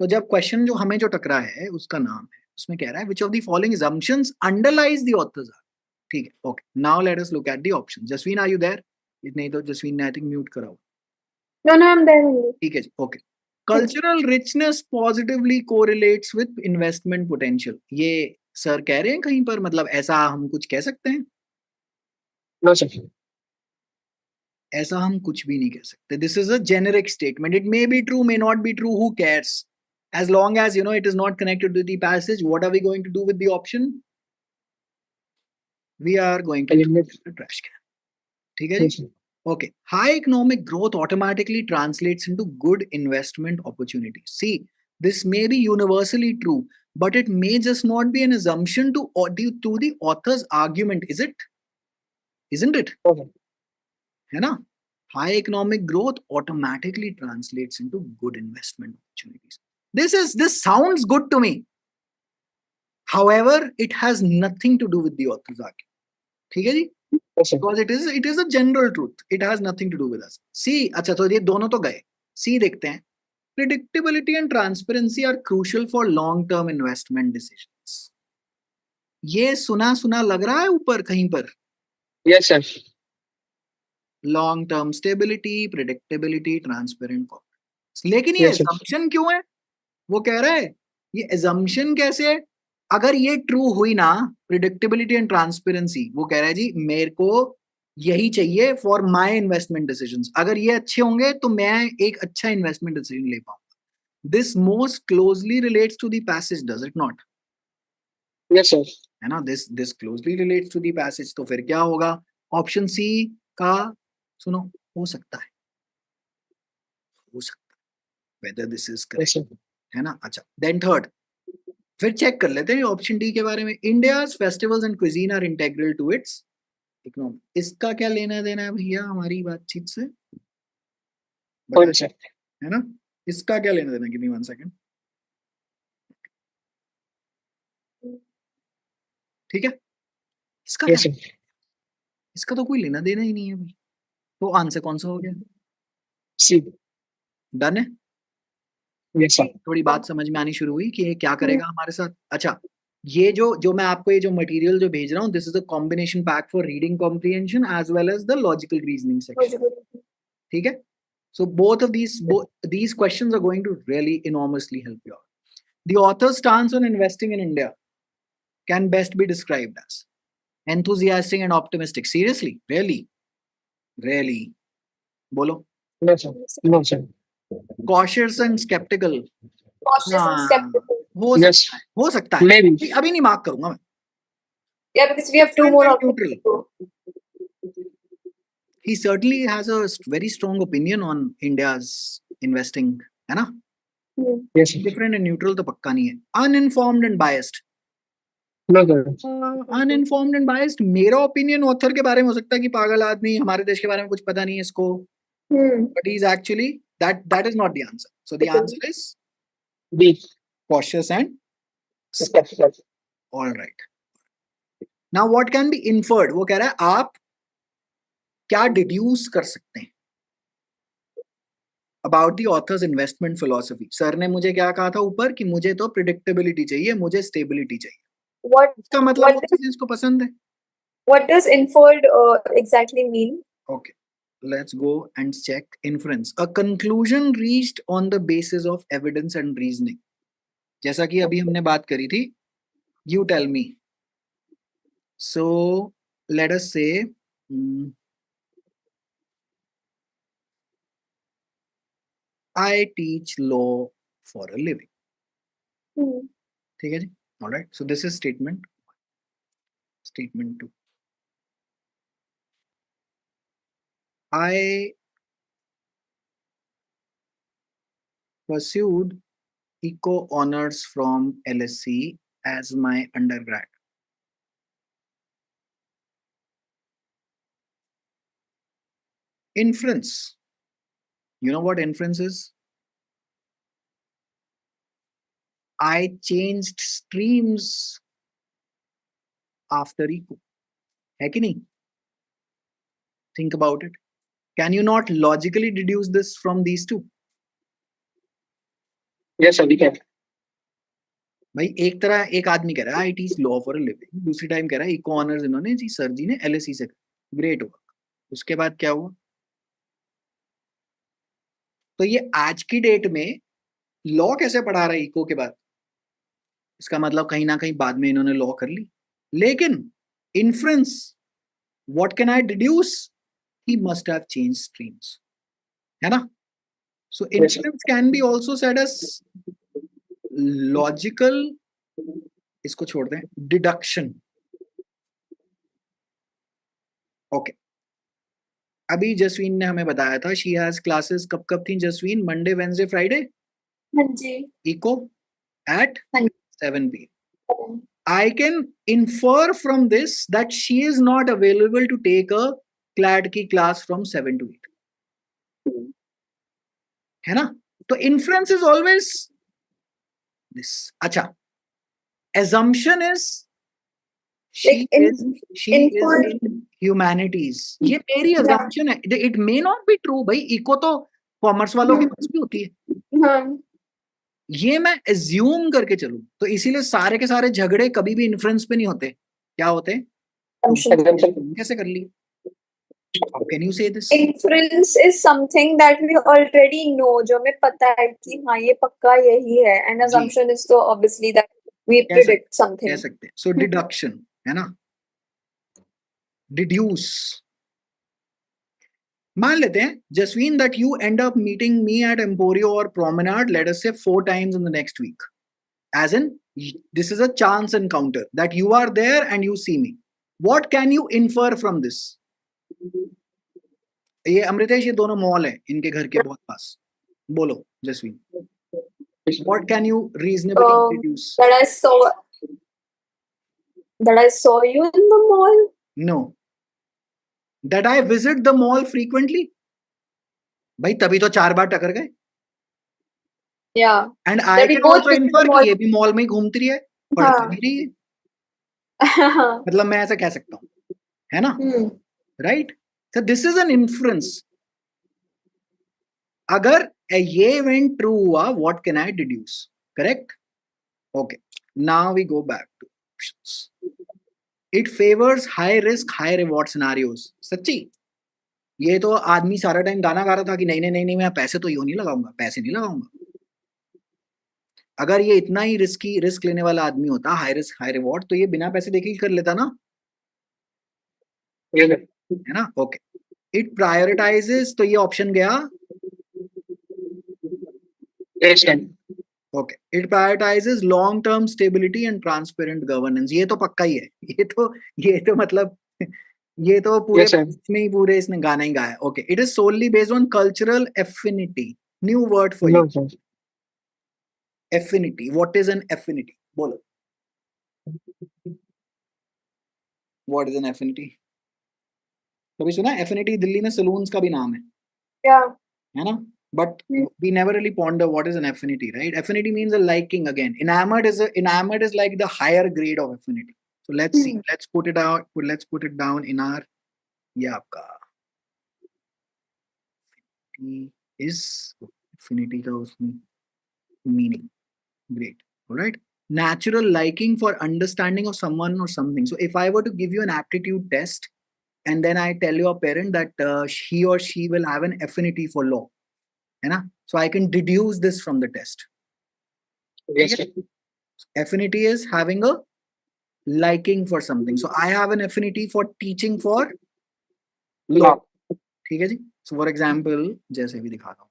तो जब क्वेश्चन जो हमें जो टकरा है उसका नाम है, उसमें कह रहा है which of the following assumptions underlies the author's argument। ठीक है, okay, now let us look at the option. Jasveen, are you there? नहीं तो जसवीन ने आई थिंक म्यूट करा हुआ। No, no, I'm there only. ठीक है जी, okay. Cultural richness positively correlates with investment potential, ये सर कह रहे हैं कहीं पर, मतलब ऐसा हम कुछ कह सकते हैं? No, sir. ऐसा हम कुछ भी नहीं कह सकते। This is a generic statement, it may be true, may not be true, who cares, as long as you know it is not connected to the passage। what are we going to do with the option? We are going to throw it in the trash can। ठीक है जी, Yes, sir. okay। high economic growth automatically translates into good investment opportunities। see, this may be universally true, but it may just not be an assumption to the author's argument, is it? Isn't it? Okay. है ना? High economic growth automatically translates into good investment opportunities। This sounds good to me, however it has nothing to do with the author's argument। ठीक है जी, Yes, sir. because it is a general truth, it has nothing to do with us। C, अच्छा तो ये दोनों तो गए, C देखते हैं। predictability and transparency are crucial for long term investment decisions। ये सुना सुना लग रहा है ऊपर कहीं पर, Yes, sir. Long term stability, predictability, transparent corporates. लेकिन ये Yes, sir. assumption क्यों है? वो कह रहा है ये assumption कैसे है? अगर ये ट्रू हुई ना, प्रिडिक्टेबिलिटी एंड ट्रांसपेरेंसी, वो कह रहा है जी मेरे को यही चाहिए फॉर माय इन्वेस्टमेंट डिसीजंस। अगर ये अच्छे होंगे तो मैं एक अच्छा इन्वेस्टमेंट डिसीजन ले पाऊंगा। This most closely relates to the passage, does it not? Yes, sir. है ना, this closely relates to the passage. तो फिर क्या होगा? ऑप्शन सी का, सुनो, हो सकता है whether this is correct, Yes, sir. है ना? अच्छा, देन थर्ड, फिर चेक कर लेते हैं ऑप्शन डी के बारे में। India's festivals and cuisine are integral to its economy. इसका क्या लेना देना है भैया हमारी बातचीत से? Fine, sir. है ना, इसका क्या लेना देना? Give me 1 second. ठीक है, इसका Yes, क्या? sir. इसका तो कोई लेना देना ही नहीं है भाई। तो आंसर कौन सा हो गया? C. डन है? Yes, sir. थोड़ी बात समझ में आनी शुरू हुई कि ये क्या करेगा हमारे साथ। अच्छा, ये जो मैं आपको ये जो मटेरियल जो भेज रहा हूँ, this is a combination pack for reading comprehension as well as the logical reasoning section. ठीक है, so both of these questions are going to really enormously help you out। the author's stance on investing in India can best be described as enthusiastic and optimistic। seriously, really bolo? No, sir. No, sir. cautious and skeptical, Cautious and हाँ, skeptical. Yes. हो सकता है। Maybe. अभी नहीं mark करूंगा मैं। Yeah, because we have 2 more options. Neutral। to go. he certainly has a very strong opinion on India's investing, है ना? Yes, sir. Different and neutral तो पक्का नहीं है. Uninformed and biased. No, sir. Uninformed and biased, मेरा opinion author के बारे में हो सकता है कि पागल आदमी, हमारे देश के बारे में कुछ पता नहीं है इसको, but he is actually that is not the answer. So the answer is B. cautious and Yes, sir. all right. Now what can be inferred? वो कह रहा है आप क्या डिड्यूस कर सकते हैं about the author's investment philosophy. Sir ने मुझे क्या कहा था ऊपर कि मुझे तो प्रिडिक्टेबिलिटी चाहिए, मुझे स्टेबिलिटी चाहिए. इसका मतलब वो बिजनेस को पसंद है. What does inferred exactly mean? Okay, let's go and check inference. A conclusion reached on the basis of evidence and reasoning. जैसा कि अभी हमने बात करी थी. You tell me. So let us say I teach law for a living. ठीक है जी. All right. So this is statement. Statement 2. I pursued eco honors from LSE as my undergrad. Inference. You know what inference is? I changed streams after eco. है कि नहीं? Think about it. Can you not logically deduce this from these two? Yes, sir. We can. भाई एक तरह एक आदमी कह रहा है I teach law for a living, दूसरी टाइम कह रहा है इको ऑनर्स इन्होंने जी सर जी ने LSE से. Great work. उसके बाद क्या हुआ? तो ये आज की डेट में लॉ कैसे पढ़ा रहा है इको के बाद? इसका मतलब कहीं ना कहीं बाद में इन्होंने लॉ कर ली. लेकिन inference, what can I deduce? He must have change streams, है ना? So inference can be also said as logical, इसको छोड़ दें, डिडक्शन. ओके. अभी जसवीन ने हमें बताया था शी हैज क्लासेस कब कब थी जसवीन? Monday, Wednesday, Friday. हाँ जी. इको at हाँ जी. 7 p.m. I can infer from this that she is not available to take a CLAD की class from 7 to 8. है ना? तो inference is always this. अच्छा. Assumption is she is in humanities. ये मेरी assumption है. It may not be true. भाई eco तो कॉमर्स वालों के पास भी होती है. हाँ. ये मैं एज्यूम करके चलूं, तो इसीलिए सारे के सारे झगड़े कभी भी इन्फ्रेंस पे नहीं होते. क्या होते? कैसे कर ली? How can you say this? Inference is something that we already know, जो हमें पता है कि हाँ ये पक्का यही है, and assumption is so obviously that we predict something. कह सकते हैं. So deduction है ना? Deduce. मान लेते हैं Jasveen that you end up meeting me at Emporio or Promenade, let us say 4 times in the next week. As in, this is a chance encounter that you are there and you see me. What can you infer from this? ये अमृतेश, ये दोनों mall है इनके घर के बहुत पास. बोलो Jasveen. What can you reasonably deduce? That I saw you in the mall. No. That I visit the mall frequently. भाई तभी तो 4 बार टकर गए. Yeah. And I can also infer कि ये भी मॉल में ही घूमती रही है, पढ़ती भी रही है. मतलब मैं ऐसा कह सकता हूँ, है ना? Right? So this is an inference. अगर ये event true हुआ, what can I deduce? Correct? Okay. Now we go back to options. It favors high risk, high reward scenarios. सच्ची? ये तो आदमी सारा टाइम गाना गा रहा था कि नहीं नहीं नहीं नहीं मैं पैसे तो यूं नहीं लगाऊंगा, पैसे नहीं लगाऊंगा. अगर ये इतना ही रिस्क लेने वाला आदमी होता, हाई रिस्क हाई रिवॉर्ड, तो ये बिना पैसे देखे ही कर लेता ना, है ना? ओके. इट प्रायोरिटाइजेस, तो ये ऑप्शन गया. Okay. It prioritises long term stability and transparent governance. ये तो पक्का ही है. ये तो मतलब ये तो पूरे में ही पूरे इसने गाना ही गाया. Okay. It is solely based on cultural affinity. New word for you. Affinity. What is an affinity? बोलो. What is an affinity? कभी सुना है affinity? दिल्ली में सलून्स का भी नाम है. Yeah. है ना? But Hmm. we never really ponder what is an affinity, right? Affinity means a liking again. Enamored is like the higher grade of affinity. So let's see. Hmm. Let's put it out. Let's put it down in our ये आपका is affinity का उसमें meaning. Great. All right. Natural liking for understanding of someone or something. So if I were to give you an aptitude test and then I tell your parent that he or she will have an affinity for law, है ना? So I can deduce this from the test. Yes, sir. Affinity is having a liking for something. So I have an affinity for teaching for law. Law. ठीक है जी. So for example, जैसे भी दिखाता हूँ.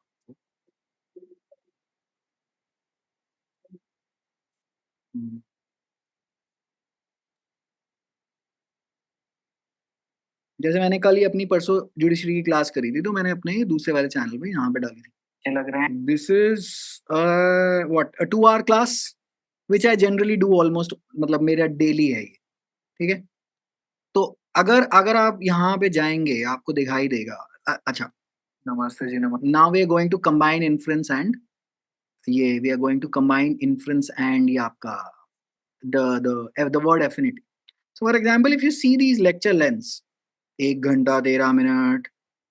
जैसे मैंने कल ही अपनी परसों जुडिशरी की क्लास करी थी, तो मैंने अपने दूसरे वाले चैनल पे यहाँ पे डाली थी. लग रहा है. This is what a 2-hour class which I generally do almost, मतलब मेरा डेली है ये. ठीक है. तो अगर आप यहाँ पे जाएंगे आपको दिखाई देगा. अच्छा, नमस्ते जी. नमस्ते. Now we are going to combine inference and ये we are going to combine inference and ये आपका the word affinity. So for example, if you see these lecture lengths, 1 घंटा 13 मिनट,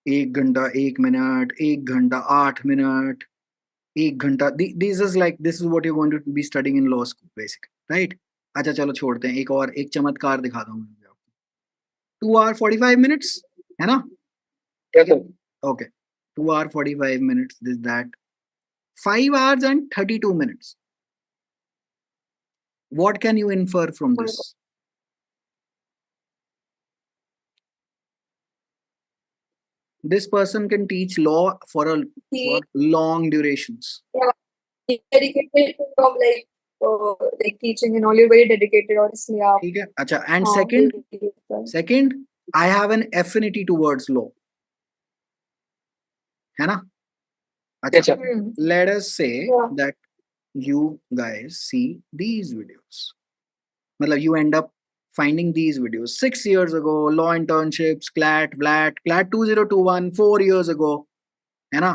1 घंटा 1 मिनट, 1 घंटा 8 मिनट, 1 घंटा. This is what you're going to be studying in law school basically, right? अच्छा चलो छोड़ते हैं. एक चमत्कार दिखाता हूँ मैं आपको. 2 hour 45 minutes, है ना? Yes, sir. Okay. 2 hour 45 minutes. This that. 5 hours and 32 minutes. What can you infer from this? This person can teach law for long durations. Yeah, he's dedicated from like teaching and all. You're very dedicated, honestly. Yeah. ठीक है. अच्छा. And second, I have an affinity towards law. है ना? Yes, अच्छा. sir. Let us say Yeah. that you guys see these videos. मतलब you end up finding these videos 6 years ago, law internships, CLAT 2021, 4 years ago, है ना?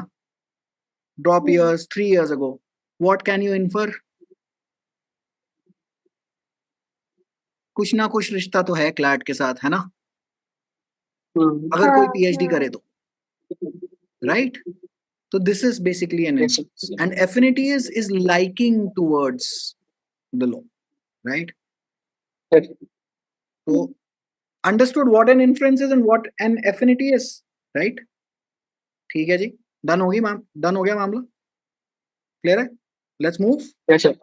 Drop years 3 years ago. What can you infer? कुछ ना कुछ रिश्ता तो है CLAT के साथ, है ना? अगर कोई PhD करे तो, right? So this is basically an Yes, inference. sir. And affinity is liking towards the law, right? Yes. So understood what an inference is and what an affinity is, right? ठीक है जी. Done हो गया मामला? Clear है? Let's move. Yes, sir.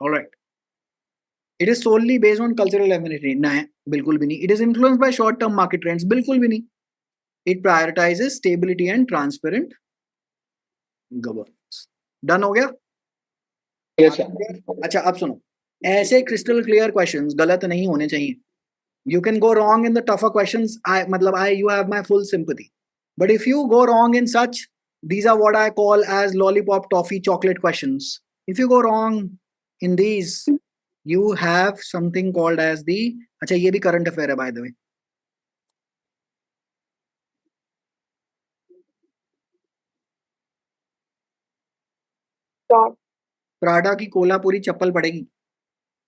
All right. It is solely based on cultural affinity. नहीं, बिल्कुल भी नहीं. It is influenced by short-term market trends. बिल्कुल भी नहीं. It prioritizes stability and transparent governance. Done हो गया? Yes, sir. अच्छा, अब सुनो. ऐसे crystal clear questions गलत नहीं होने चाहिए. You can go wrong in the tougher questions. You have my full sympathy. But if you go wrong in such, these are what I call as lollipop, toffee, chocolate questions. If you go wrong in these, you have something called as the. अच्छा, ये भी current affair है by the way. Prada की कोल्हापुरी चप्पल पड़ेगी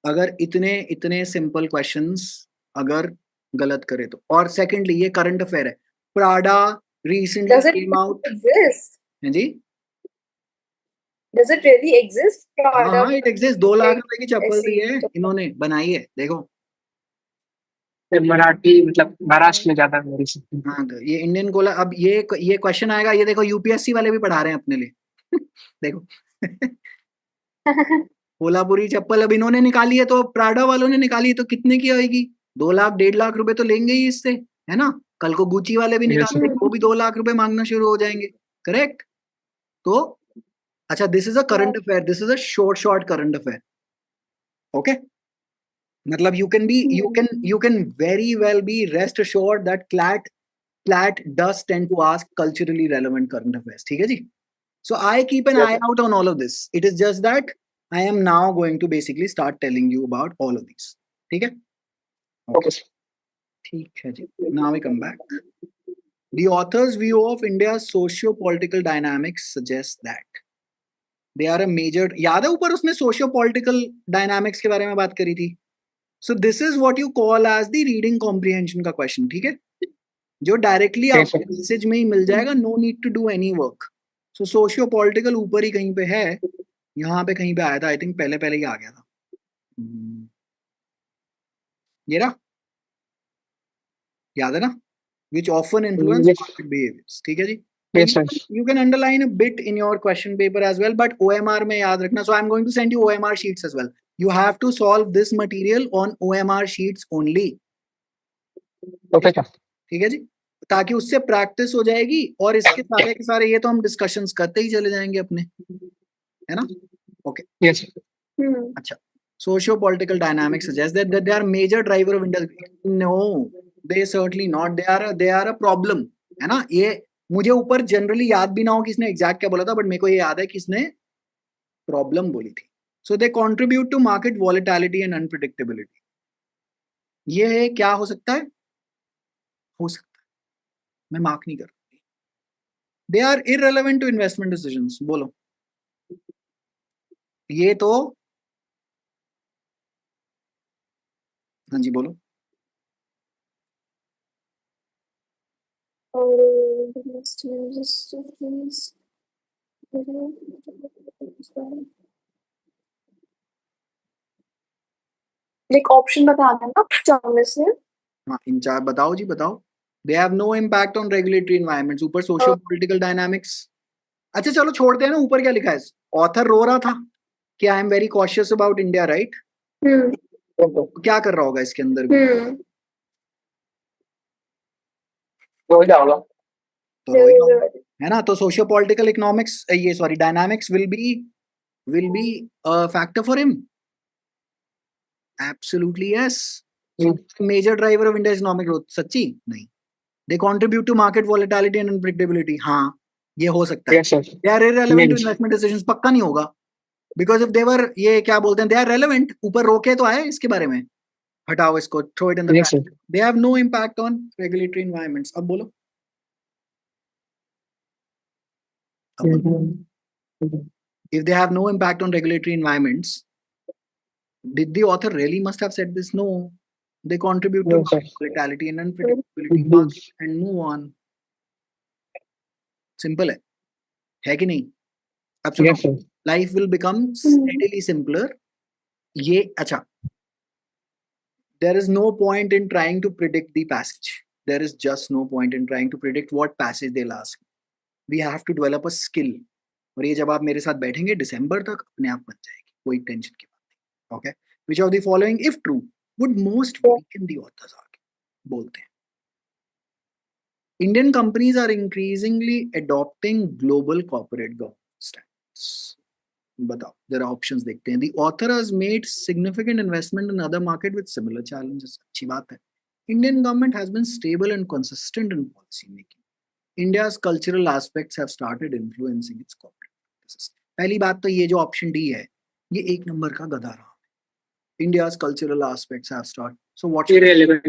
अगर इतने simple questions अगर गलत करे तो. और सेकेंडली ये करंट अफेयर है. Prada recently came out. Exist? हैं जी? Does it really exist? हाँ, it exists. 2 लाख रुपए की चप्पल दी है इन्होंने, बनाई है. देखो. मराठी मतलब महाराष्ट्र में ज्यादा मेरी से. हाँ, तो ये इंडियन कोला. अब ये क्वेश्चन आएगा. ये देखो यूपीएससी वाले भी पढ़ा रहे हैं अपने लिए. देखो. कोल्हापुरी चप्पल अब इन्होंने निकाली है तो प्राडा वालों ने निकाली है तो कितने की आएगी? 2 लाख 1.5 लाख रुपए तो लेंगे ही इससे, है ना? कल को गुची वाले भी निकालेंगे, वो भी 2 लाख रुपए मांगना शुरू हो जाएंगे. करेक्ट? तो अच्छा, this is a current affair. This is a short current affair. Okay, मतलब you can very well be rest assured that CLAT does tend to ask culturally relevant current affairs. ठीक है जी? So I keep an eye out on all of this. It is just that I am now going to basically start telling you about all of these. ठीक है? Okay, sir. ठीक है जी. Now we come back. The author's view of India's socio-political dynamics suggests that they are a major. याद है ऊपर उसने socio-political dynamics के बारे में बात करी थी. So this is what you call as the reading comprehension का question. ठीक है? जो डायरेक्टली Yes, आपको sir. मैसेज में ही मिल जाएगा. No need to do any work. So socio-political ऊपर ही कहीं पे है. यहाँ पे कहीं पे आया था. I think पहले ही आ गया था. ये रहा. याद है ना? Which often influence Yes. market behaviors. ठीक है जी? Yes, sir. You can underline a bit in your question paper as well, but OMR में याद रखना. So I'm going to send you OMR sheets as well. You have to solve this material on OMR sheets only. Okay, sir. ठीक है जी? ताकि उससे practice हो जाएगी और इसके सारे के सारे ये तो हम डिस्कशंस करते ही चले जाएंगे अपने, है ना? ओके. Yes, sir. अच्छा. Socio-political dynamics suggest that they are major driver of India's. No, they certainly not. They are a problem. है ना? ये मुझे ऊपर जनरली याद भी ना हो कि इसने एग्जैक्ट क्या बोला था, बट मेरे को ये याद है कि इसने प्रॉब्लम बोली थी. So they contribute to market volatility and unpredictability. ये क्या हो सकता है? हो सकता है, मैं मार्क नहीं कर रहा. They are irrelevant to investment decisions. बोलो. ये तो हाँ जी बोलो. Like option बता देना चार से. हाँ, इन चार बताओ जी, बताओ. They have no impact on regulatory environments. ऊपर सोशियो पॉलिटिकल डायनामिक्स. अच्छा चलो छोड़ते हैं ना. ऊपर क्या लिखा है? ऑथर रो रहा था कि I am very cautious about India, right? क्या कर रहा होगा इसके अंदर भी? हो जाओगा. तो रोएगा, है ना? तो सोशियो पॉलिटिकल इकोनॉमिक्स, ये sorry dynamics will be a factor for him. Absolutely yes. Major driver of India's economic growth. सच्ची नहीं. They contribute to market volatility and unpredictability. हाँ, ये हो सकता है. Yes, sir. They are irrelevant to Yes. Investment decisions. पक्का नहीं होगा, बिकॉज इफ दे वर, ये क्या बोलते हैं, दे आर रेलेवेंट. ऊपर रोके तो आए इसके बारे में. हटाओ इसको, throw it in the Yes, sir. They have no impact on regulatory environments. अब बोलो. If they have no impact on regulatory environments, did the author really must have said this? No. They contribute to Yes, sir. volatility and unpredictability and move on. Simple है कि नहीं? अब Yes, sir. life will become steadily simpler. ये अच्छा. There is no point in trying to predict the passage. There is just no point in trying to predict what passage they'll ask. We have to develop a skill. और ये जब आप मेरे साथ बैठेंगे दिसंबर तक अपने आप बन जाएगी, कोई टेंशन की बात नहीं. Okay. Which of the following, if true, would most weaken the author's argument? बोलते हैं. Indian companies are increasingly adopting global corporate governance standards. बताओ, जरा options देखते हैं. The author has made significant investment in other market with similar challenges. अच्छी बात है. Indian government has been stable and consistent in policy making. India's cultural aspects have started influencing its corporate practices. पहली बात तो ये जो option D है, ये एक नंबर का गधा रहा. India's cultural aspects have started. So what's Irrelevant.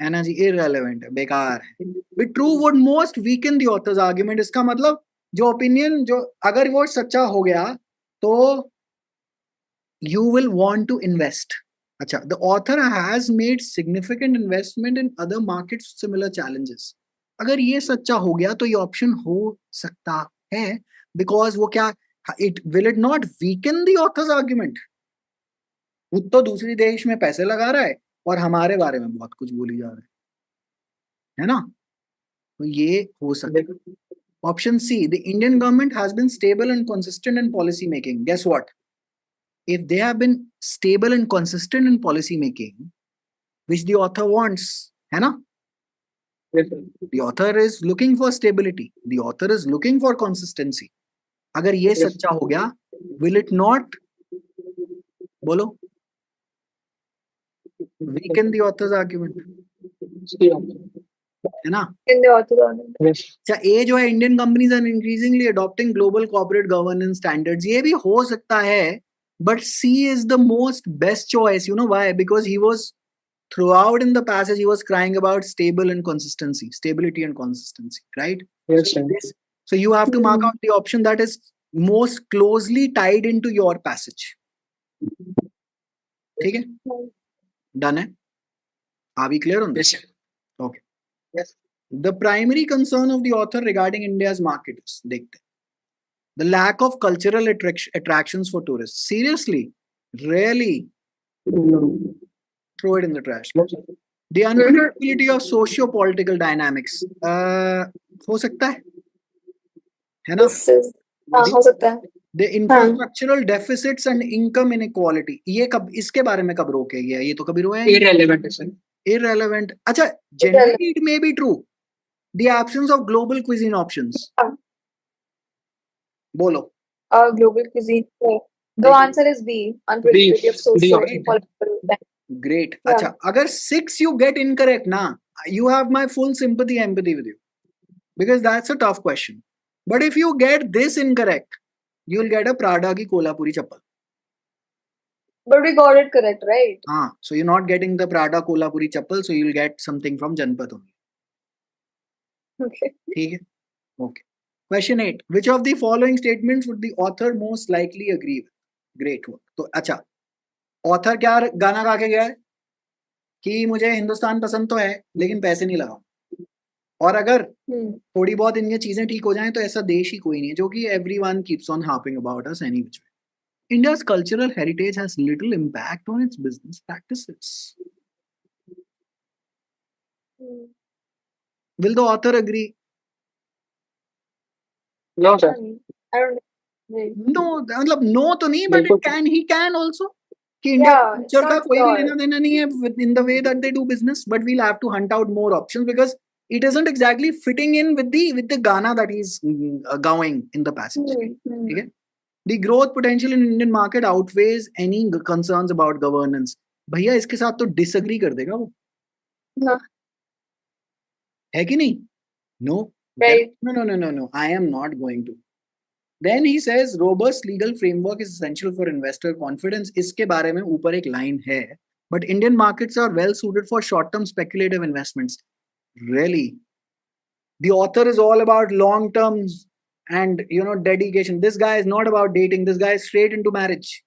है ना जी? irrelevant है, बेकार है. But true would most weaken the author's argument. इसका मतलब जो opinion, जो अगर वो सच्चा हो गया तो you will want to invest. अच्छा, the author has made significant investment in other markets with similar challenges. अगर ये सच्चा हो गया तो ये ऑप्शन हो सकता है, बिकॉज वो क्या, it will it not weaken the author's argument. वो तो दूसरी देश में पैसे लगा रहा है और हमारे बारे में बहुत कुछ बोली जा रहा है ना? तो ये हो सकता है. Option C, the Indian government has been stable and consistent in policy making. Guess what? If they have been stable and consistent in policy making, which the author wants, है ना? Yes, sir. The author is looking for stability. The author is looking for consistency. अगर ये Yes. सच्चा हो गया, will it not, बोलो, weaken the author's argument? है ना? In the author's argument. Yes. अच्छा, ये जो है Indian companies are increasingly adopting global corporate governance standards, ये भी हो सकता है but C is the most best choice. You know why? Because he was throughout in the passage he was crying about stability and consistency, right? Yes, So sir. so you have to mark Hmm. out the option that is most closely tied into your passage. ठीक है? Done है? Are we clear on Yes, this? sir. Okay. Yes. The primary concern of the author regarding India's market is, देखते हैं, the lack of cultural attractions for tourists. Seriously, really, No. throw it in the trash. No, sir. The unpredictability of socio-political dynamics. हो सकता है ना? This is हो सकता है. The infrastructural deficits and income inequality. ये कब इसके बारे में कब रोके गया? ये तो कभी रोया नहीं. Irrelevant, sir. Irrelevant. अच्छा, generally it may be true. The absence of global cuisine options. बोलो. Global cuisine. The answer is B. Unpredictability of B social option. and political dynamics. Great. Yeah. अच्छा, अगर 6 you get incorrect ना, you have my full sympathy, empathy with you, because that's a tough question. But if you get this incorrect, you will get a Prada की कोल्हापुरी चप्पल. But we got it correct, right? हाँ, so you're not getting the Prada Kolhapuri chappal, so you'll get something from Janpat only. Okay. ठीक है? Okay. Question 8. Which of the following statements would the author most likely agree with? Great work. तो अच्छा, author क्या गाना गा के गया है कि मुझे हिंदुस्तान पसंद तो है लेकिन पैसे नहीं लगाऊं, और अगर थोड़ी बहुत इनकी चीजें ठीक हो जाएं तो ऐसा देश ही कोई नहीं है, जो कि everyone keeps on harping about us any which way. India's cultural heritage has little impact on its business practices. Will the author agree? No, sir. I don't know. No, मतलब no तो नहीं, but he can also. कि India Yeah, it's culture का not कोई भी pure. लेना देना नहीं है in the way that they do business, but we'll have to hunt out more options because it isn't exactly fitting in with the Ghana that he's going in the passage. ठीक है? The growth potential in Indian market outweighs any concerns about governance. भैया इसके साथ तो disagree कर देगा वो. No. है कि नहीं? No. Right. No. I am not going to. Then he says robust legal framework is essential for investor confidence. इसके बारे में ऊपर एक line है. But Indian markets are well suited for short-term speculative investments. Really? The author is all about long-term and dedication. This guy is not about dating. This guy is straight into marriage.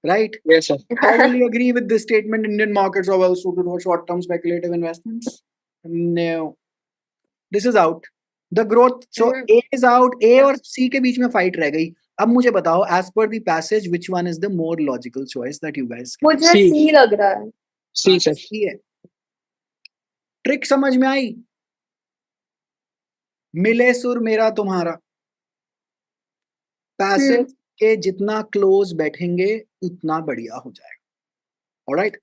Right? Yes, sir. How will you agree with this statement? Indian markets are well suited for short-term speculative investments? No. This is out. The growth. So A is out. A और C के बीच में fight रह गई. अब मुझे बताओ, as per the passage, which one is the more logical choice that you guys can? मुझे C. C लग रहा है. C, sir. C है. Trick समझ में आई? मिले सुर मेरा तुम्हारा. Passage के जितना close बैठेंगे उतना बढ़िया हो जाएगा. Alright?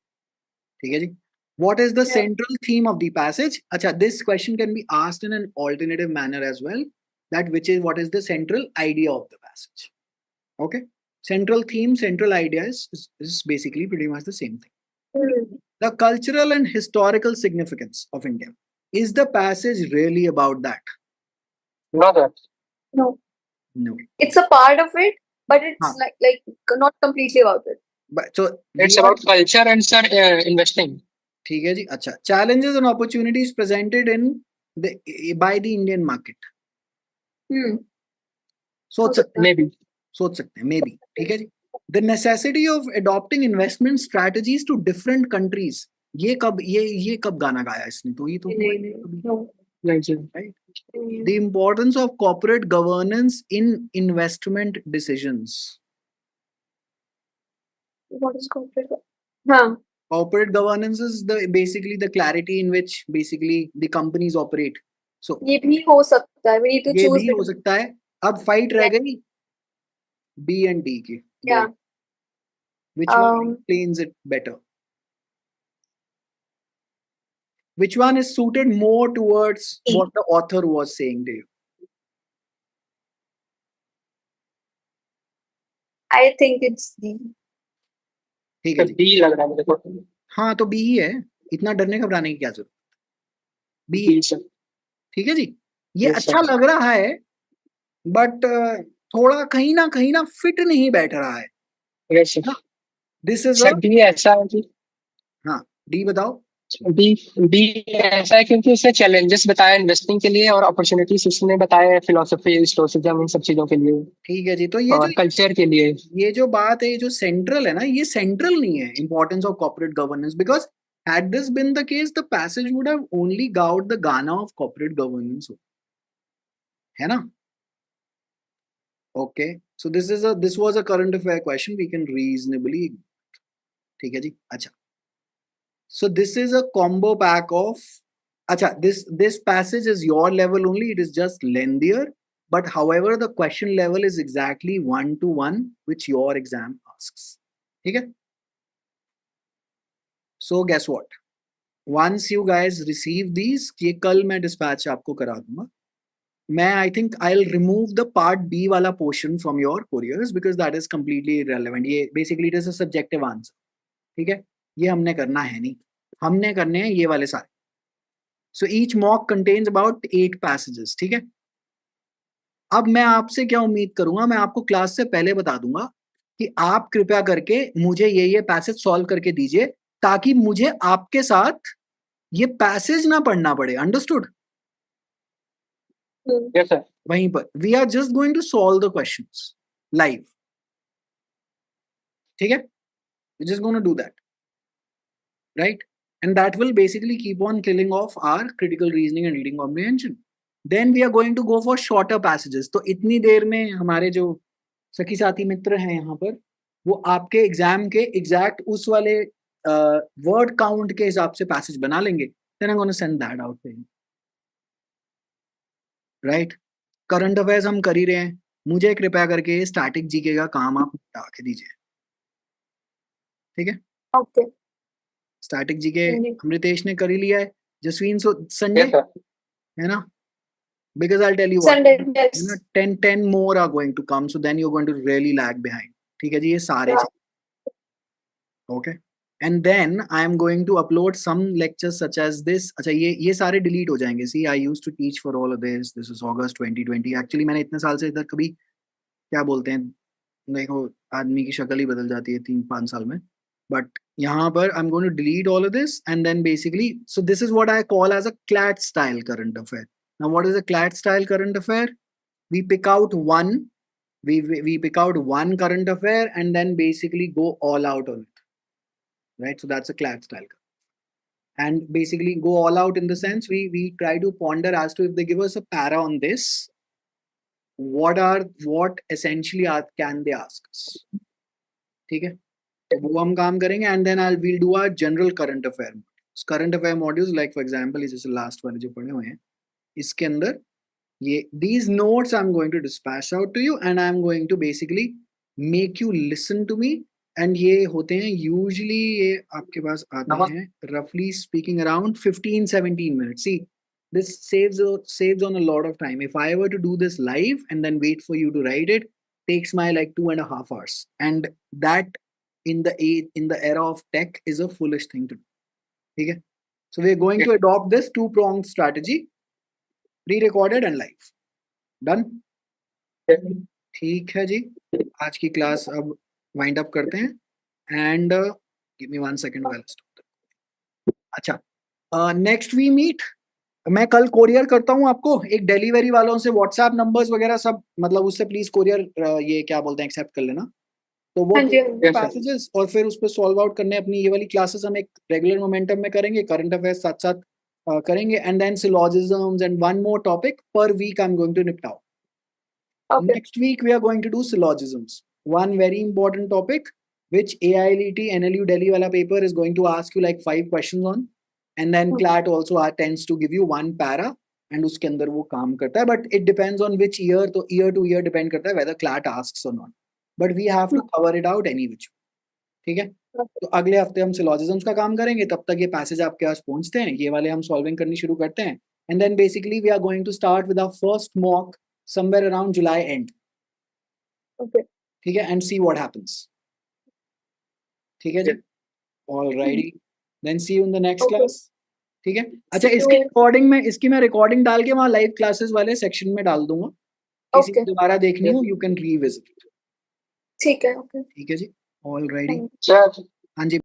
ठीक है जी. What is the central theme of the passage? अच्छा, this question can be asked in an alternative manner as well. That what is the central idea of the passage? Okay. Central theme, central idea is basically pretty much the same thing. The cultural and historical significance of India. Is the passage really about that? No, sir. No. No. It's a part of it, but it's like not completely about it. But so It's about culture and sir investing. ठीक है जी. अच्छा, challenges and opportunities presented by the Indian market. सोच सकते हैं. Maybe. सोच सकते हैं. Maybe. ठीक है जी. The necessity of adopting investment strategies to different countries. ये कब गाना गाया इसने? तो ये तो right. The importance of corporate governance in investment decisions. What is corporate? Corporate governance is basically the clarity in which basically the companies operate. So ये भी हो सकता है. We need to ये choose. भी हो सकता है. अब fight रह गई B and D की. Yeah. Which one explains it better? Which one is suited more towards what the author was saying to you? I think it's D. ठीक है जी. D लग रहा है मुझे तो. हाँ तो B ही है. इतना डरने घबराने की क्या जरूरत? B. sir. ठीक है जी. ये Yes, अच्छा sir. लग रहा है, but थोड़ा कहीं ना फिट नहीं बैठ रहा है. Yes, sir. This is a, sir D ऐसा है कि हाँ डी बताओ। डी डी ऐसा है क्योंकि उसने चैलेंजेस बताए इन्वेस्टिंग के लिए और अपॉर्चुनिटीज उसने बताए फिलोसफी स्टोइसिज्म इन सब चीजों के लिए ठीक है जी, तो ये जो और कल्चर के लिए। ये जो बात है, ये जो सेंट्रल है ना, ये सेंट्रल नहीं है importance of corporate governance, because had this been the case, the passage would have only got the Ghana of corporate governance, है ना? Okay, so this was a current affair question we can reasonably, ठीक है जी। अच्छा, so this is a combo pack of, अच्छा, this passage is your level only, it is just lengthier, but however the question level is exactly 1-to-1 which your exam asks, ठीक है? So guess what, once you guys receive these, ये कल मैं dispatch आपको करा दूंगा। मैं I think I will remove the part B वाला portion from your courses because that is completely irrelevant. ये basically it is a subjective answer, ठीक है? ये हमने करना है नहीं, हमने करने हैं ये वाले सारे। So each mock contains about 8 passages, ठीक है? अब मैं आपसे क्या उम्मीद करूंगा, मैं आपको क्लास से पहले बता दूंगा कि आप कृपया करके मुझे ये पैसेज सॉल्व करके दीजिए ताकि मुझे आपके साथ ये पैसेज ना पढ़ना पड़े। अंडरस्टूड? Yes sir. वहीं पर we are just going to solve the questions live, ठीक है? We just going to do that, right? And that will basically keep on killing off our critical reasoning and reading comprehension. Then we are going to go for shorter passages. तो इतनी देर में हमारे जो सखी साथी मित्र हैं यहाँ पर, वो आपके एग्जाम के एग्जैक्ट उस वाले वर्ड काउंट के हिसाब से पैसेज बना लेंगे। Then I'm going to send that out for you. Right? Current affairs हम कर ही रहे हैं, मुझे कृपया करके स्टैटिक जीके का काम आप निपटा के दीजिए, ठीक है? Okay. स्टैटिक जीके जी। अमृतेश ने कर ही लिया है, जसवीन संडे यस सर। है ना? Because I'll tell you what, Sunday, you yes. know, 10 more are going to come, so then you're going to really lag behind. ठीक है जी, ये सारे Yeah. okay, and then I am going to upload some lectures such as this. अच्छा, ये सारे delete हो जाएंगे। See, I used to teach for all of this. This is August 2020. Actually मैंने इतने साल से इधर कभी क्या बोलते हैं, देखो आदमी की शक्ल ही बदल जाती है 3-5 साल में। But यहाँ पर I'm going to delete all of this and then basically, so this is what I call as a CLAT style current affair. Now, what is a CLAT style current affair? We pick out one, we pick out one current affair and then basically go all out on it, right? So that's a CLAT style. And basically go all out in the sense we try to ponder as to if they give us a para on this, what essentially can they ask us, ठीक है? तो वो हम काम करेंगे and then we'll do our general current affair modules, like for example ये जैसे last वाले जो पढ़े हुए हैं, इसके अंदर ये these notes I'm going to dispatch out to you and I'm going to basically make you listen to me, and ये होते हैं usually, ये आपके पास आते हैं roughly speaking around 15-17 minutes. See, this saves on a lot of time. If I were to do this live and then wait for you to write it, takes my like 2.5 hours, and that in the era of tech is a foolish thing to do, ठीक है? So we're going to adopt this two-pronged strategy, pre-recorded and live. Done? ठीक है जी, आज की class अब wind up करते हैं and give me 1 second while I stop. अच्छा, नेक्स्ट वी मीट, मैं कल कोरियर करता हूँ आपको एक डिलीवरी वालों से व्हाट्सएप नंबर्स वगैरह सब, मतलब उससे प्लीज कोरियर ये क्या बोलते हैं एक्सेप्ट कर लेना। तो वो हाँ जी, पैसेजेस और फिर उस पर सॉल्व आउट करने अपनी ये वाली क्लासेस हम एक रेगुलर मोमेंटम में करेंगे, करंट अफेयर्स साथ साथ करेंगे, and then syllogisms and one more topic पर week I am going to निपटाओ। Okay. Next week we are going to do syllogisms, one very important topic which AILET NLU Delhi wala paper is going to ask you like 5 questions on, and then CLAT also tends to give you one para and uske andar wo kaam karta hai, but it depends on which year, to year to year depend karta hai whether CLAT asks or not, but we have to cover it out any which way, ठीक है? तो अगले हफ्ते हम सिलोजिज्म्स का काम करेंगे, तब तक ये पैसेज आपके पास पहुंचते हैं, ये वाले हम सॉल्विंग करनी शुरू करते हैं, and then basically we are going to start with our first mock somewhere around July end. Okay. ठीक है, and see what happens. ठीक है जी, alrighty, then see you in the next Okay. class. ठीक है? अच्छा, See you इसकी in- recording में, इसकी मैं रिकॉर्डिंग डाल के वहाँ लाइव क्लासेस वाले सेक्शन में डाल दूंगा, किसी को Okay. दोबारा देखनी हो यू कैन रीविजिट। ठीक है, okay. ठीक है जी, ऑल राइटी Thank सर हाँ जी